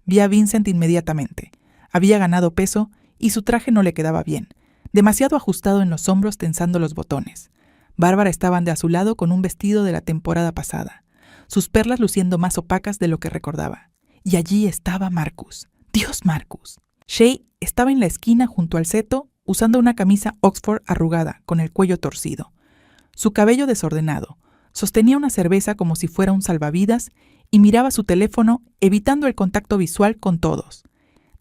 Vi a Vincent inmediatamente. Había ganado peso y su traje no le quedaba bien, demasiado ajustado en los hombros, tensando los botones. Bárbara estaba a su lado con un vestido de la temporada pasada, sus perlas luciendo más opacas de lo que recordaba. Y allí estaba Marcus. ¡Dios, Marcus! Shay estaba en la esquina junto al seto, usando una camisa Oxford arrugada, con el cuello torcido. Su cabello desordenado. Sostenía una cerveza como si fuera un salvavidas y miraba su teléfono, evitando el contacto visual con todos.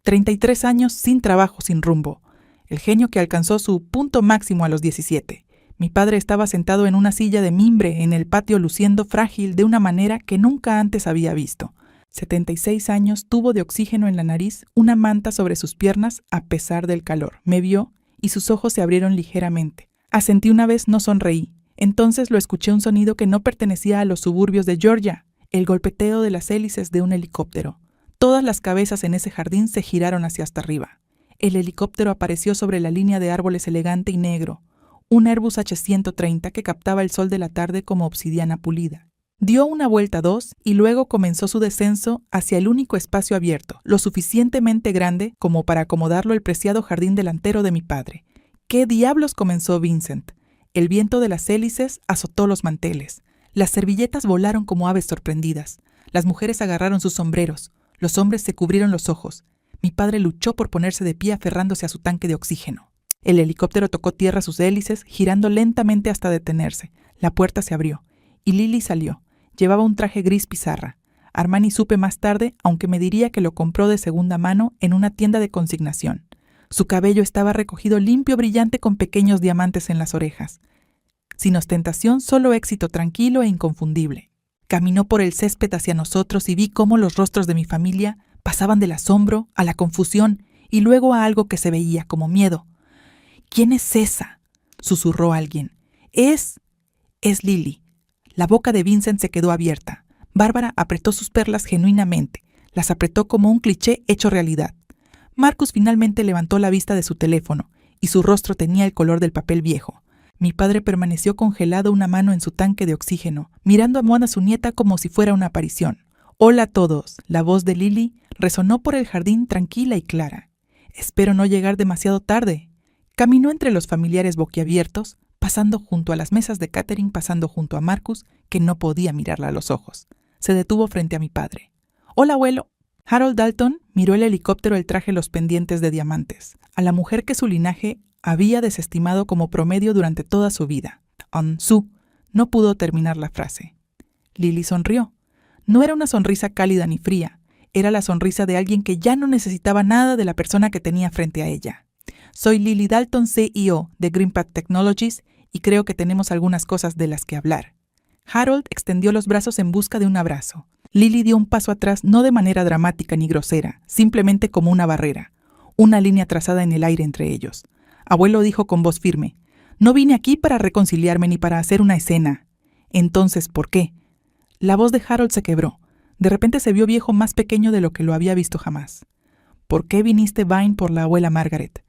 33 años sin trabajo, sin rumbo. el genio que alcanzó su punto máximo a los 17. Mi padre estaba sentado en una silla de mimbre en el patio luciendo frágil de una manera que nunca antes había visto. 76 años, tubo de oxígeno en la nariz, una manta sobre sus piernas a pesar del calor. Me vio y sus ojos se abrieron ligeramente. Asentí una vez, no sonreí. Entonces lo escuché un sonido que no pertenecía a los suburbios de Georgia, el golpeteo de las hélices de un helicóptero. Todas las cabezas en ese jardín se giraron hacia hasta arriba. El helicóptero apareció sobre la línea de árboles elegante y negro, un Airbus H-130 que captaba el sol de la tarde como obsidiana pulida. Dio una vuelta 2 y luego comenzó su descenso hacia el único espacio abierto, lo suficientemente grande como para acomodarlo el preciado jardín delantero de mi padre. ¿Qué diablos comenzó Vincent? El viento de las hélices azotó los manteles. Las servilletas volaron como aves sorprendidas. Las mujeres agarraron sus sombreros. Los hombres se cubrieron los ojos. Mi padre luchó por ponerse de pie aferrándose a su tanque de oxígeno. El helicóptero tocó tierra a sus hélices, girando lentamente hasta detenerse. La puerta se abrió y Lily salió. Llevaba un traje gris pizarra. Armani supe más tarde, aunque me diría que lo compró de segunda mano en una tienda de consignación. Su cabello estaba recogido limpio, brillante, con pequeños diamantes en las orejas. Sin ostentación, solo éxito tranquilo e inconfundible. Caminó por el césped hacia nosotros y vi cómo los rostros de mi familia pasaban del asombro a la confusión y luego a algo que se veía como miedo. «¿Quién es esa?», susurró alguien. Es Lily». La boca de Vincent se quedó abierta. Bárbara apretó sus perlas genuinamente. Las apretó como un cliché hecho realidad. Marcus finalmente levantó la vista de su teléfono y su rostro tenía el color del papel viejo. Mi padre permaneció congelado, una mano en su tanque de oxígeno, mirando a Mona, su nieta, como si fuera una aparición. «Hola a todos». La voz de Lily resonó por el jardín tranquila y clara. «Espero no llegar demasiado tarde». Caminó entre los familiares boquiabiertos, pasando junto a las mesas de catering, pasando junto a Marcus, que no podía mirarla a los ojos. Se detuvo frente a mi padre. «Hola, abuelo». Harold Dalton miró el helicóptero, el traje, los pendientes de diamantes, a la mujer que su linaje había desestimado como promedio durante toda su vida. «Su». No pudo terminar la frase. Lily sonrió. No era una sonrisa cálida ni fría. Era la sonrisa de alguien que ya no necesitaba nada de la persona que tenía frente a ella. «Soy Lily Dalton, CEO de GreenPath Technologies, y creo que tenemos algunas cosas de las que hablar». Harold extendió los brazos en busca de un abrazo. Lily dio un paso atrás, no de manera dramática ni grosera, simplemente como una barrera, una línea trazada en el aire entre ellos. Abuelo dijo con voz firme: «No vine aquí para reconciliarme ni para hacer una escena». «Entonces, ¿por qué?». La voz de Harold se quebró. De repente se vio viejo, más pequeño de lo que lo había visto jamás. «¿Por qué viniste, Vine, por la abuela Margaret?».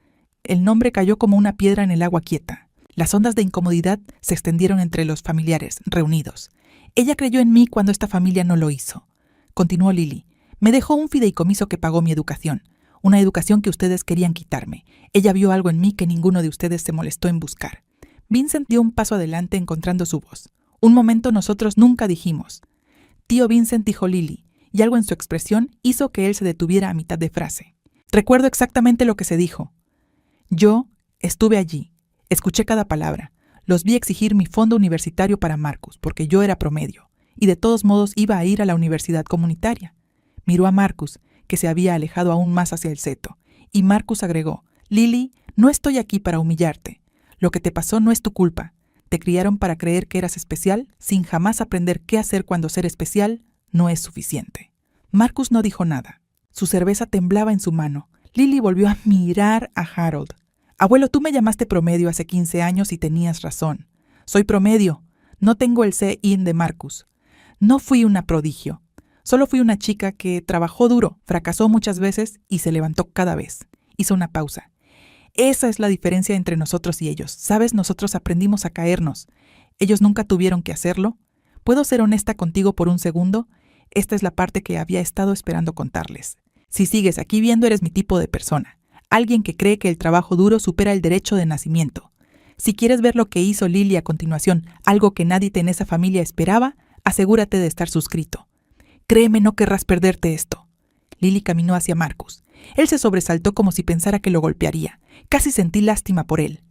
El nombre cayó como una piedra en el agua quieta. Las ondas de incomodidad se extendieron entre los familiares reunidos. «Ella creyó en mí cuando esta familia no lo hizo», continuó Lily. «Me dejó un fideicomiso que pagó mi educación, una educación que ustedes querían quitarme. Ella vio algo en mí que ninguno de ustedes se molestó en buscar». Vincent dio un paso adelante, encontrando su voz. «Un momento, nosotros nunca dijimos». «Tío Vincent», dijo Lily, y algo en su expresión hizo que él se detuviera a mitad de frase. «Recuerdo exactamente lo que se dijo. Yo estuve allí, escuché cada palabra. Los vi exigir mi fondo universitario para Marcus, porque yo era promedio, y de todos modos iba a ir a la universidad comunitaria». Miró a Marcus, que se había alejado aún más hacia el seto, y Marcus agregó: «Lily, no estoy aquí para humillarte. Lo que te pasó no es tu culpa. Te criaron para creer que eras especial, sin jamás aprender qué hacer cuando ser especial no es suficiente». Marcus no dijo nada. Su cerveza temblaba en su mano. Lily volvió a mirar a Harold. «Abuelo, tú me llamaste promedio hace 15 años y tenías razón. Soy promedio. No tengo el C-IN de Marcus. No fui una prodigio. Solo fui una chica que trabajó duro, fracasó muchas veces y se levantó cada vez». Hizo una pausa. «Esa es la diferencia entre nosotros y ellos. ¿Sabes? Nosotros aprendimos a caernos. Ellos nunca tuvieron que hacerlo. ¿Puedo ser honesta contigo por un segundo? Esta es la parte que había estado esperando contarles. Si sigues aquí viendo, eres mi tipo de persona. Alguien que cree que el trabajo duro supera el derecho de nacimiento. Si quieres ver lo que hizo Lily a continuación, algo que nadie en esa familia esperaba, asegúrate de estar suscrito. Créeme, no querrás perderte esto». Lily caminó hacia Marcus. Él se sobresaltó como si pensara que lo golpearía. Casi sentí lástima por él.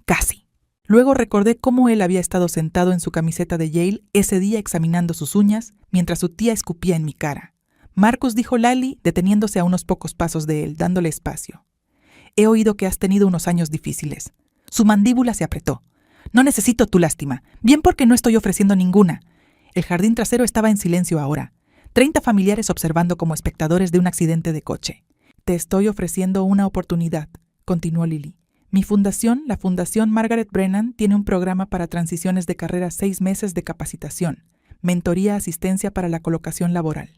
Casi. Luego recordé cómo él había estado sentado en su camiseta de Yale ese día examinando sus uñas, mientras su tía escupía en mi cara. «Marcus», dijo Lily, deteniéndose a unos pocos pasos de él, dándole espacio. He oído que has tenido unos años difíciles. Su mandíbula se apretó. No necesito tu lástima, bien porque no estoy ofreciendo ninguna. El jardín trasero estaba en silencio ahora. 30 familiares observando como espectadores de un accidente de coche. Te estoy ofreciendo una oportunidad, continuó Lily. Mi fundación, la Fundación Margaret Brennan, tiene un programa para transiciones de carrera 6 meses de capacitación, mentoría, asistencia para la colocación laboral.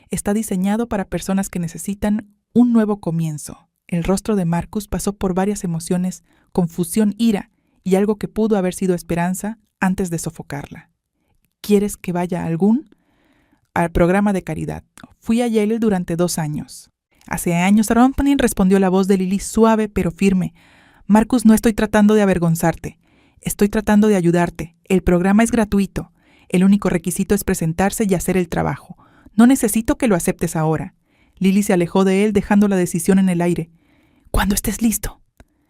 Está diseñado para personas que necesitan un nuevo comienzo. El rostro de Marcus pasó por varias emociones, confusión, ira y algo que pudo haber sido esperanza antes de sofocarla. ¿Quieres que vaya al programa de caridad? Fui a Yale durante 2 años. Hace años, Romney, respondió la voz de Lily suave pero firme. Marcus, no estoy tratando de avergonzarte. Estoy tratando de ayudarte. El programa es gratuito. El único requisito es presentarse y hacer el trabajo. No necesito que lo aceptes ahora. Lily se alejó de él dejando la decisión en el aire. Cuando estés listo.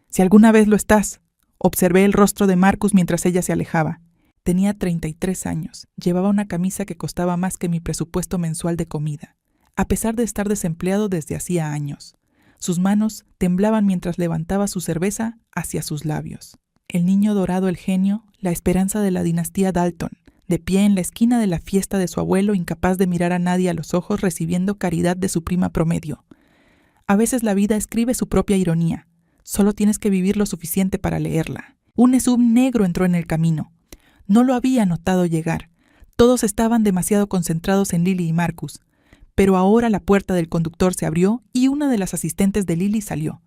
Si alguna vez lo estás. Observé el rostro de Marcus mientras ella se alejaba. Tenía 33 años. Llevaba una camisa que costaba más que mi presupuesto mensual de comida, a pesar de estar desempleado desde hacía años. Sus manos temblaban mientras levantaba su cerveza hacia sus labios. El niño dorado, el genio, la esperanza de la dinastía Dalton, de pie en la esquina de la fiesta de su abuelo, incapaz de mirar a nadie a los ojos, recibiendo caridad de su prima promedio. A veces la vida escribe su propia ironía. Solo tienes que vivir lo suficiente para leerla. Un SUV negro entró en el camino. No lo había notado llegar. Todos estaban demasiado concentrados en Lily y Marcus. Pero ahora la puerta del conductor se abrió y una de las asistentes de Lily salió.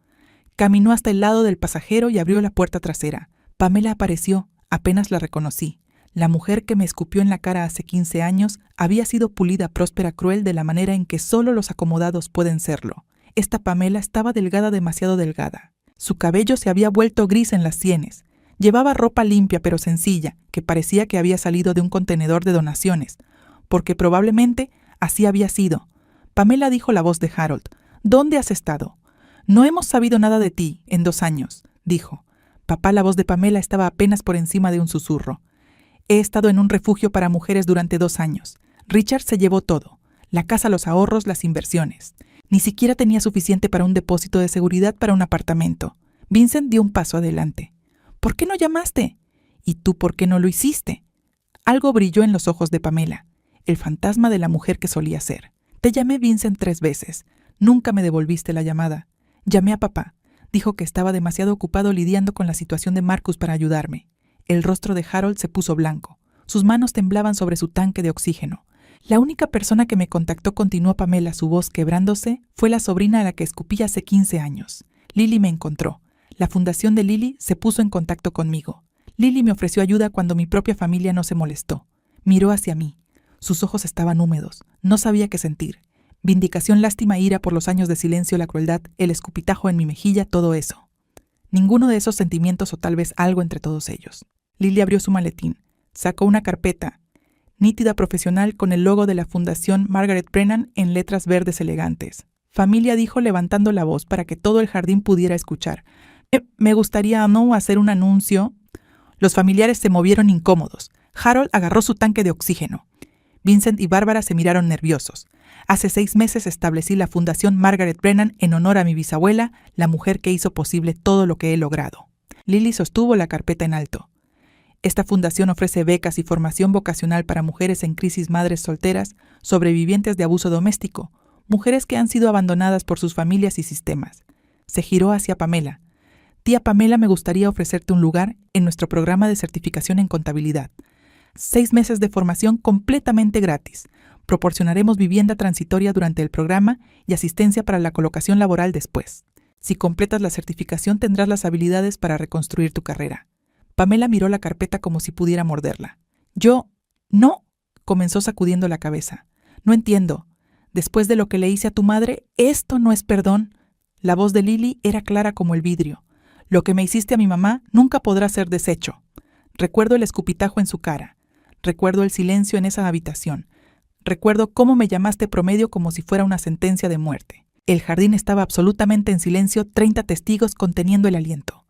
Caminó hasta el lado del pasajero y abrió la puerta trasera. Pamela apareció, apenas la reconocí. La mujer que me escupió en la cara hace 15 años había sido pulida, próspera, cruel de la manera en que solo los acomodados pueden serlo. Esta Pamela estaba delgada, demasiado delgada. Su cabello se había vuelto gris en las sienes. Llevaba ropa limpia pero sencilla, que parecía que había salido de un contenedor de donaciones, porque probablemente así había sido. Pamela, dijo la voz de Harold. ¿Dónde has estado? No hemos sabido nada de ti en 2 años, dijo. Papá, la voz de Pamela estaba apenas por encima de un susurro. He estado en un refugio para mujeres durante 2 años. Richard se llevó todo. La casa, los ahorros, las inversiones. Ni siquiera tenía suficiente para un depósito de seguridad para un apartamento. Vincent dio un paso adelante. ¿Por qué no llamaste? ¿Y tú por qué no lo hiciste? Algo brilló en los ojos de Pamela. El fantasma de la mujer que solía ser. Te llamé, Vincent, 3 veces. Nunca me devolviste la llamada. Llamé a papá. Dijo que estaba demasiado ocupado lidiando con la situación de Marcus para ayudarme. El rostro de Harold se puso blanco. Sus manos temblaban sobre su tanque de oxígeno. La única persona que me contactó, continuó Pamela, su voz quebrándose, fue la sobrina a la que escupí hace 15 años. Lily me encontró. La fundación de Lily se puso en contacto conmigo. Lily me ofreció ayuda cuando mi propia familia no se molestó. Miró hacia mí. Sus ojos estaban húmedos. No sabía qué sentir. Vindicación, lástima, ira por los años de silencio, la crueldad, el escupitajo en mi mejilla, todo eso. Ninguno de esos sentimientos o tal vez algo entre todos ellos. Lily abrió su maletín. Sacó una carpeta, nítida, profesional, con el logo de la Fundación Margaret Brennan en letras verdes elegantes. Familia, dijo levantando la voz para que todo el jardín pudiera escuchar. Me gustaría, ¿no?, hacer un anuncio. Los familiares se movieron incómodos. Harold agarró su tanque de oxígeno. Vincent y Bárbara se miraron nerviosos. Hace 6 meses establecí la Fundación Margaret Brennan en honor a mi bisabuela, la mujer que hizo posible todo lo que he logrado. Lily sostuvo la carpeta en alto. Esta fundación ofrece becas y formación vocacional para mujeres en crisis, madres solteras, sobrevivientes de abuso doméstico, mujeres que han sido abandonadas por sus familias y sistemas. Se giró hacia Pamela. Tía Pamela, me gustaría ofrecerte un lugar en nuestro programa de certificación en contabilidad. 6 meses de formación completamente gratis. Proporcionaremos vivienda transitoria durante el programa y asistencia para la colocación laboral después. Si completas la certificación, tendrás las habilidades para reconstruir tu carrera. Pamela miró la carpeta como si pudiera morderla. No, comenzó sacudiendo la cabeza. No entiendo. Después de lo que le hice a tu madre, esto no es perdón. La voz de Lily era clara como el vidrio. Lo que me hiciste a mi mamá nunca podrá ser deshecho. Recuerdo el escupitajo en su cara. Recuerdo el silencio en esa habitación. Recuerdo cómo me llamaste promedio como si fuera una sentencia de muerte. El jardín estaba absolutamente en silencio, 30 testigos conteniendo el aliento.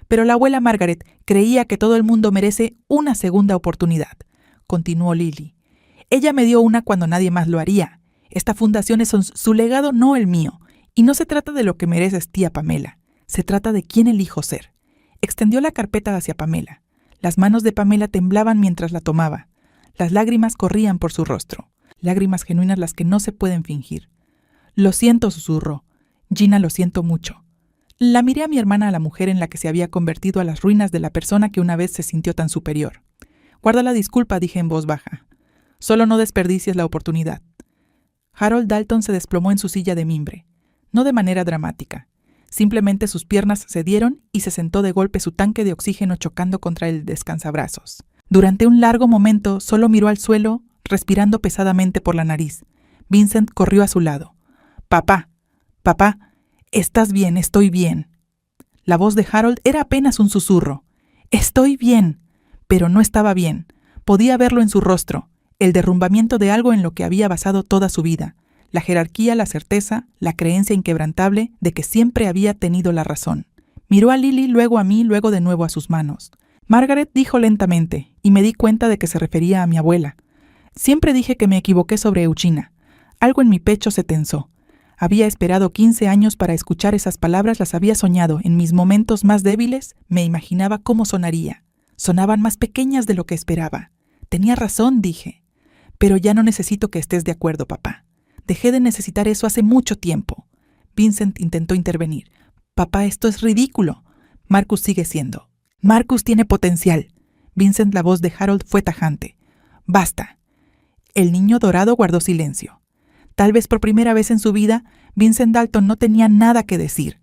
Pero la abuela Margaret creía que todo el mundo merece una segunda oportunidad, continuó Lily. Ella me dio una cuando nadie más lo haría. Esta fundación es su legado, no el mío. Y no se trata de lo que mereces, tía Pamela. Se trata de quién elijo ser. Extendió la carpeta hacia Pamela. Las manos de Pamela temblaban mientras la tomaba. Las lágrimas corrían por su rostro. Lágrimas genuinas las que no se pueden fingir. Lo siento, susurró. Gina, lo siento mucho. La miré a mi hermana, a la mujer en la que se había convertido, a las ruinas de la persona que una vez se sintió tan superior. Guarda la disculpa, dije en voz baja. Solo no desperdicies la oportunidad. Harold Dalton se desplomó en su silla de mimbre. No de manera dramática. Simplemente sus piernas cedieron y se sentó de golpe, su tanque de oxígeno chocando contra el descansabrazos. Durante un largo momento solo miró al suelo, respirando pesadamente por la nariz. Vincent corrió a su lado. «Papá, papá, estás bien, estoy bien». La voz de Harold era apenas un susurro. «Estoy bien». Pero no estaba bien. Podía verlo en su rostro, el derrumbamiento de algo en lo que había basado toda su vida. La jerarquía, la certeza, la creencia inquebrantable de que siempre había tenido la razón. Miró a Lily, luego a mí, luego de nuevo a sus manos. Margaret, dijo lentamente, y me di cuenta de que se refería a mi abuela. Siempre dije que me equivoqué sobre Eugenia. Algo en mi pecho se tensó. Había esperado 15 años para escuchar esas palabras, las había soñado. En mis momentos más débiles me imaginaba cómo sonaría. Sonaban más pequeñas de lo que esperaba. Tenía razón, dije. Pero ya no necesito que estés de acuerdo, papá. Dejé de necesitar eso hace mucho tiempo. Vincent intentó intervenir. Papá, esto es ridículo. Marcus sigue siendo. Marcus tiene potencial. Vincent, la voz de Harold fue tajante. Basta. El niño dorado guardó silencio. Tal vez por primera vez en su vida, Vincent Dalton no tenía nada que decir.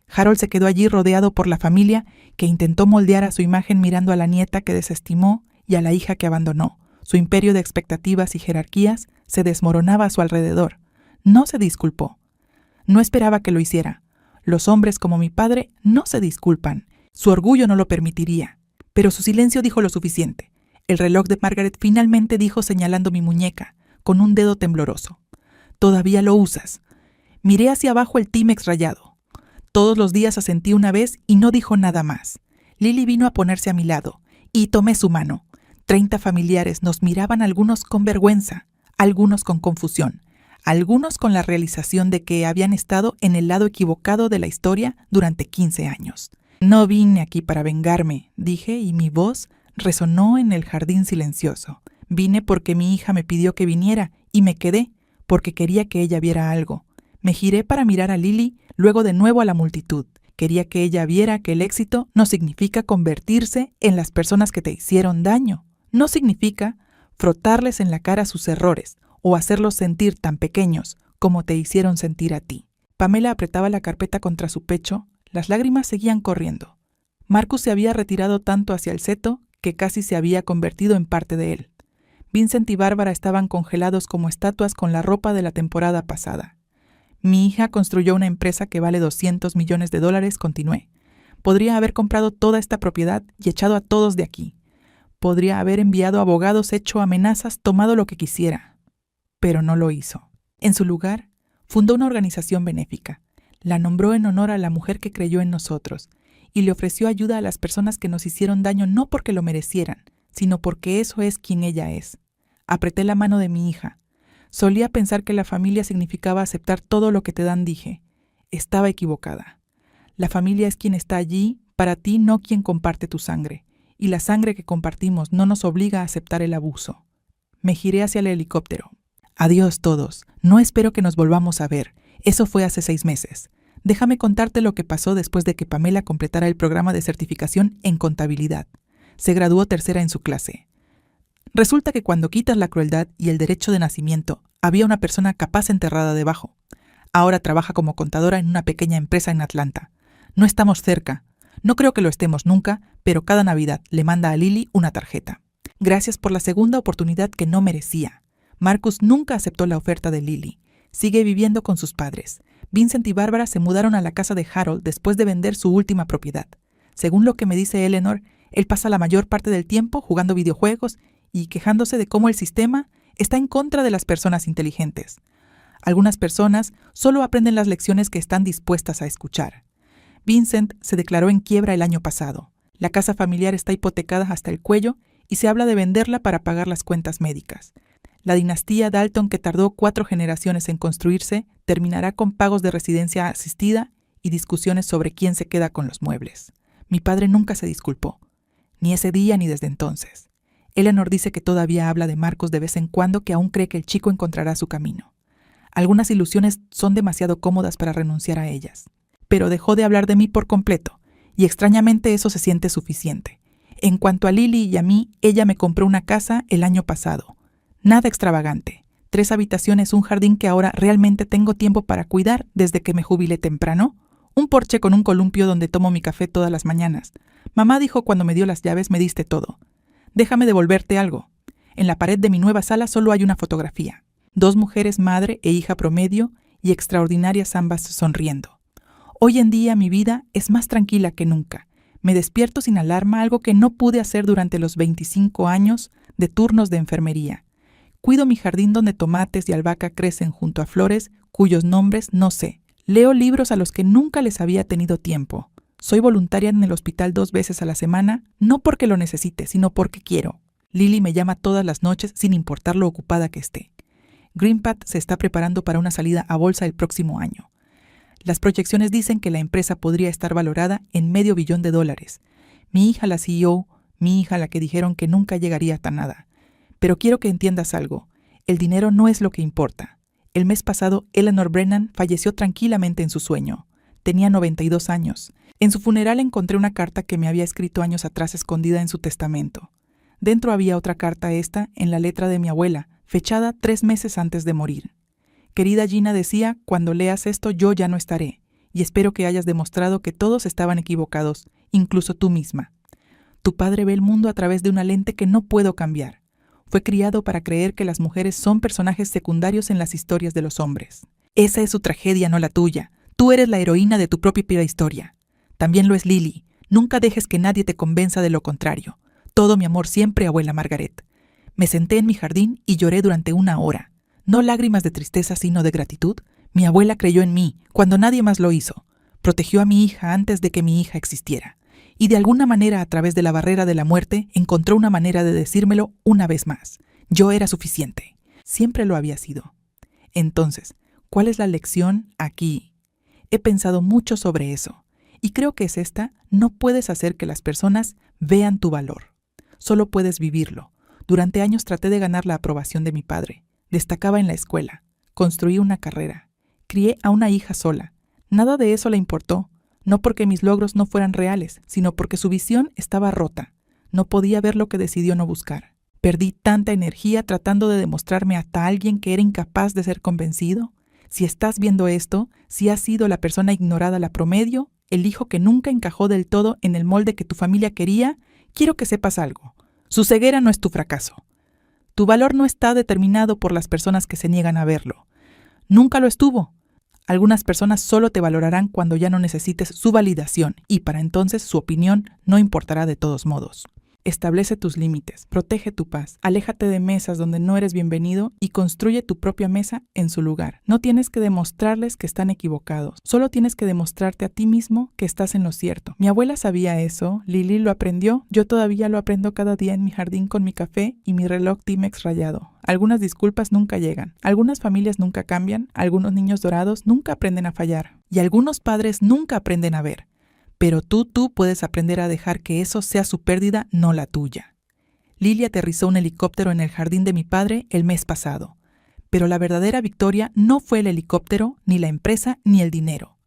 Harold se quedó allí rodeado por la familia, que intentó moldear a su imagen mirando a la nieta que desestimó y a la hija que abandonó. Su imperio de expectativas y jerarquías se desmoronaba a su alrededor. No se disculpó. No esperaba que lo hiciera. Los hombres como mi padre no se disculpan. Su orgullo no lo permitiría. Pero su silencio dijo lo suficiente. El reloj de Margaret finalmente dijo, señalando mi muñeca, con un dedo tembloroso. «Todavía lo usas». Miré hacia abajo el tímex rayado. Todos los días asentí una vez y no dijo nada más. Lily vino a ponerse a mi lado y tomé su mano. 30 familiares nos miraban, algunos con vergüenza, algunos con confusión, algunos con la realización de que habían estado en el lado equivocado de la historia durante 15 años. «No vine aquí para vengarme», dije, y mi voz resonó en el jardín silencioso. «Vine porque mi hija me pidió que viniera y me quedé porque quería que ella viera algo». Me giré para mirar a Lily, luego de nuevo a la multitud. Quería que ella viera que el éxito no significa convertirse en las personas que te hicieron daño. No significa frotarles en la cara sus errores o hacerlos sentir tan pequeños como te hicieron sentir a ti. Pamela apretaba la carpeta contra su pecho. Las lágrimas seguían corriendo. Marcus se había retirado tanto hacia el seto que casi se había convertido en parte de él. Vincent y Bárbara estaban congelados como estatuas con la ropa de la temporada pasada. Mi hija construyó una empresa que vale $200 millones, continué. Podría haber comprado toda esta propiedad y echado a todos de aquí. Podría haber enviado abogados, hecho amenazas, tomado lo que quisiera. Pero no lo hizo. En su lugar, fundó una organización benéfica. La nombró en honor a la mujer que creyó en nosotros y le ofreció ayuda a las personas que nos hicieron daño, no porque lo merecieran, sino porque eso es quien ella es. Apreté la mano de mi hija. Solía pensar que la familia significaba aceptar todo lo que te dan, dije. Estaba equivocada. La familia es quien está allí para ti, no quien comparte tu sangre. Y la sangre que compartimos no nos obliga a aceptar el abuso. Me giré hacia el helicóptero. Adiós todos. No espero que nos volvamos a ver. Eso fue hace 6 meses. Déjame contarte lo que pasó después de que Pamela completara el programa de certificación en contabilidad. Se graduó tercera en su clase. Resulta que cuando quitas la crueldad y el derecho de nacimiento, había una persona capaz enterrada debajo. Ahora trabaja como contadora en una pequeña empresa en Atlanta. No estamos cerca. No creo que lo estemos nunca, pero cada Navidad le manda a Lily una tarjeta. Gracias por la segunda oportunidad que no merecía. Marcus nunca aceptó la oferta de Lily. Sigue viviendo con sus padres. Vincent y Bárbara se mudaron a la casa de Harold después de vender su última propiedad. Según lo que me dice Eleanor, él pasa la mayor parte del tiempo jugando videojuegos y quejándose de cómo el sistema está en contra de las personas inteligentes. Algunas personas solo aprenden las lecciones que están dispuestas a escuchar. Vincent se declaró en quiebra el año pasado. La casa familiar está hipotecada hasta el cuello y se habla de venderla para pagar las cuentas médicas. La dinastía Dalton, que tardó 4 generaciones en construirse, terminará con pagos de residencia asistida y discusiones sobre quién se queda con los muebles. Mi padre nunca se disculpó, ni ese día ni desde entonces. Eleanor dice que todavía habla de Marcos de vez en cuando, que aún cree que el chico encontrará su camino. Algunas ilusiones son demasiado cómodas para renunciar a ellas. Pero dejó de hablar de mí por completo, y extrañamente eso se siente suficiente. En cuanto a Lily y a mí, ella me compró una casa el año pasado. Nada extravagante. 3 habitaciones, un jardín que ahora realmente tengo tiempo para cuidar desde que me jubilé temprano. Un porche con un columpio donde tomo mi café todas las mañanas. Mamá dijo cuando me dio las llaves, me diste todo. Déjame devolverte algo. En la pared de mi nueva sala solo hay una fotografía. 2 mujeres, madre e hija promedio, y extraordinarias ambas sonriendo. Hoy en día mi vida es más tranquila que nunca. Me despierto sin alarma, algo que no pude hacer durante los 25 años de turnos de enfermería. Cuido mi jardín donde tomates y albahaca crecen junto a flores cuyos nombres no sé. Leo libros a los que nunca les había tenido tiempo. Soy voluntaria en el hospital 2 veces a la semana, no porque lo necesite, sino porque quiero. Lily me llama todas las noches sin importar lo ocupada que esté. Greenpath se está preparando para una salida a bolsa el próximo año. Las proyecciones dicen que la empresa podría estar valorada en $500 millones. Mi hija, la CEO, mi hija, la que dijeron que nunca llegaría hasta nada. Pero quiero que entiendas algo. El dinero no es lo que importa. El mes pasado, Eleanor Brennan falleció tranquilamente en su sueño. Tenía 92 años. En su funeral encontré una carta que me había escrito años atrás escondida en su testamento. Dentro había otra carta, esta, en la letra de mi abuela, fechada 3 meses antes de morir. Querida Gina, decía, cuando leas esto yo ya no estaré, y espero que hayas demostrado que todos estaban equivocados, incluso tú misma. Tu padre ve el mundo a través de una lente que no puedo cambiar. Fue criado para creer que las mujeres son personajes secundarios en las historias de los hombres. Esa es su tragedia, no la tuya. Tú eres la heroína de tu propia historia. También lo es Lily. Nunca dejes que nadie te convenza de lo contrario. Todo mi amor siempre, abuela Margaret. Me senté en mi jardín y lloré durante 1 hora. No lágrimas de tristeza, sino de gratitud. Mi abuela creyó en mí cuando nadie más lo hizo. Protegió a mi hija antes de que mi hija existiera. Y de alguna manera, a través de la barrera de la muerte, encontró una manera de decírmelo una vez más. Yo era suficiente. Siempre lo había sido. Entonces, ¿cuál es la lección aquí? He pensado mucho sobre eso. Y creo que es esta: no puedes hacer que las personas vean tu valor. Solo puedes vivirlo. Durante años traté de ganar la aprobación de mi padre. Destacaba en la escuela. Construí una carrera. Crié a una hija sola. Nada de eso le importó. No porque mis logros no fueran reales, sino porque su visión estaba rota. No podía ver lo que decidió no buscar. Perdí tanta energía tratando de demostrarme a alguien que era incapaz de ser convencido. Si estás viendo esto, si has sido la persona ignorada, la promedio, el hijo que nunca encajó del todo en el molde que tu familia quería, quiero que sepas algo. Su ceguera no es tu fracaso. Tu valor no está determinado por las personas que se niegan a verlo. Nunca lo estuvo. Algunas personas solo te valorarán cuando ya no necesites su validación y para entonces su opinión no importará de todos modos. Establece tus límites, protege tu paz, aléjate de mesas donde no eres bienvenido y construye tu propia mesa en su lugar. No tienes que demostrarles que están equivocados, solo tienes que demostrarte a ti mismo que estás en lo cierto. Mi abuela sabía eso, Lily lo aprendió, yo todavía lo aprendo cada día en mi jardín con mi café y mi reloj Timex rayado. Algunas disculpas nunca llegan, algunas familias nunca cambian, algunos niños dorados nunca aprenden a fallar y algunos padres nunca aprenden a ver. Pero tú puedes aprender a dejar que eso sea su pérdida, no la tuya. Lily aterrizó un helicóptero en el jardín de mi padre el mes pasado. Pero la verdadera victoria no fue el helicóptero, ni la empresa, ni el dinero.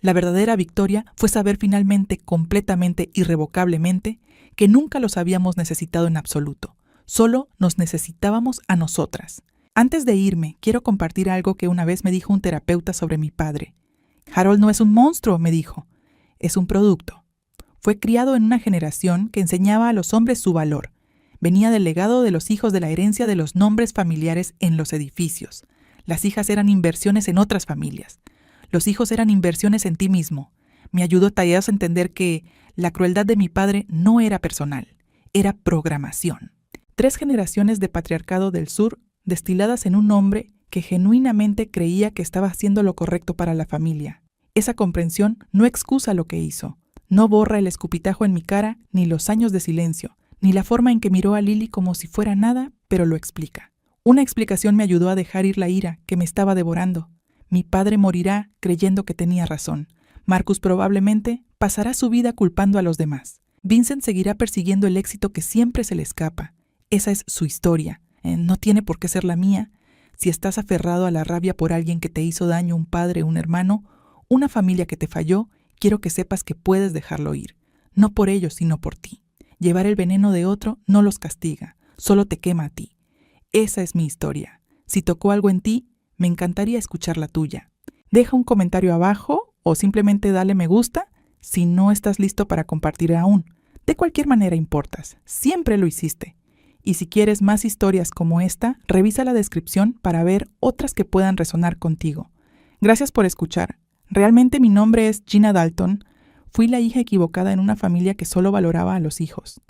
La verdadera victoria fue saber finalmente, completamente, irrevocablemente, que nunca los habíamos necesitado en absoluto. Solo nos necesitábamos a nosotras. Antes de irme, quiero compartir algo que una vez me dijo un terapeuta sobre mi padre. Harold no es un monstruo, me dijo. Es un producto. Fue criado en una generación que enseñaba a los hombres su valor. Venía del legado de los hijos de la herencia de los nombres familiares en los edificios. Las hijas eran inversiones en otras familias. Los hijos eran inversiones en ti mismo. Me ayudó tallados a entender que la crueldad de mi padre no era personal, era programación. 3 generaciones de patriarcado del sur destiladas en un hombre que genuinamente creía que estaba haciendo lo correcto para la familia. Esa comprensión no excusa lo que hizo, no borra el escupitajo en mi cara, ni los años de silencio, ni la forma en que miró a Lily como si fuera nada, pero lo explica. Una explicación me ayudó a dejar ir la ira que me estaba devorando. Mi padre morirá creyendo que tenía razón. Marcus probablemente pasará su vida culpando a los demás. Vincent seguirá persiguiendo el éxito que siempre se le escapa. Esa es su historia. No tiene por qué ser la mía. Si estás aferrado a la rabia por alguien que te hizo daño, un padre, un hermano, una familia que te falló, quiero que sepas que puedes dejarlo ir. No por ellos, sino por ti. Llevar el veneno de otro no los castiga, solo te quema a ti. Esa es mi historia. Si tocó algo en ti, me encantaría escuchar la tuya. Deja un comentario abajo o simplemente dale me gusta si no estás listo para compartir aún. De cualquier manera importas, siempre lo hiciste. Y si quieres más historias como esta, revisa la descripción para ver otras que puedan resonar contigo. Gracias por escuchar. Realmente mi nombre es Gina Dalton. Fui la hija equivocada en una familia que solo valoraba a los hijos.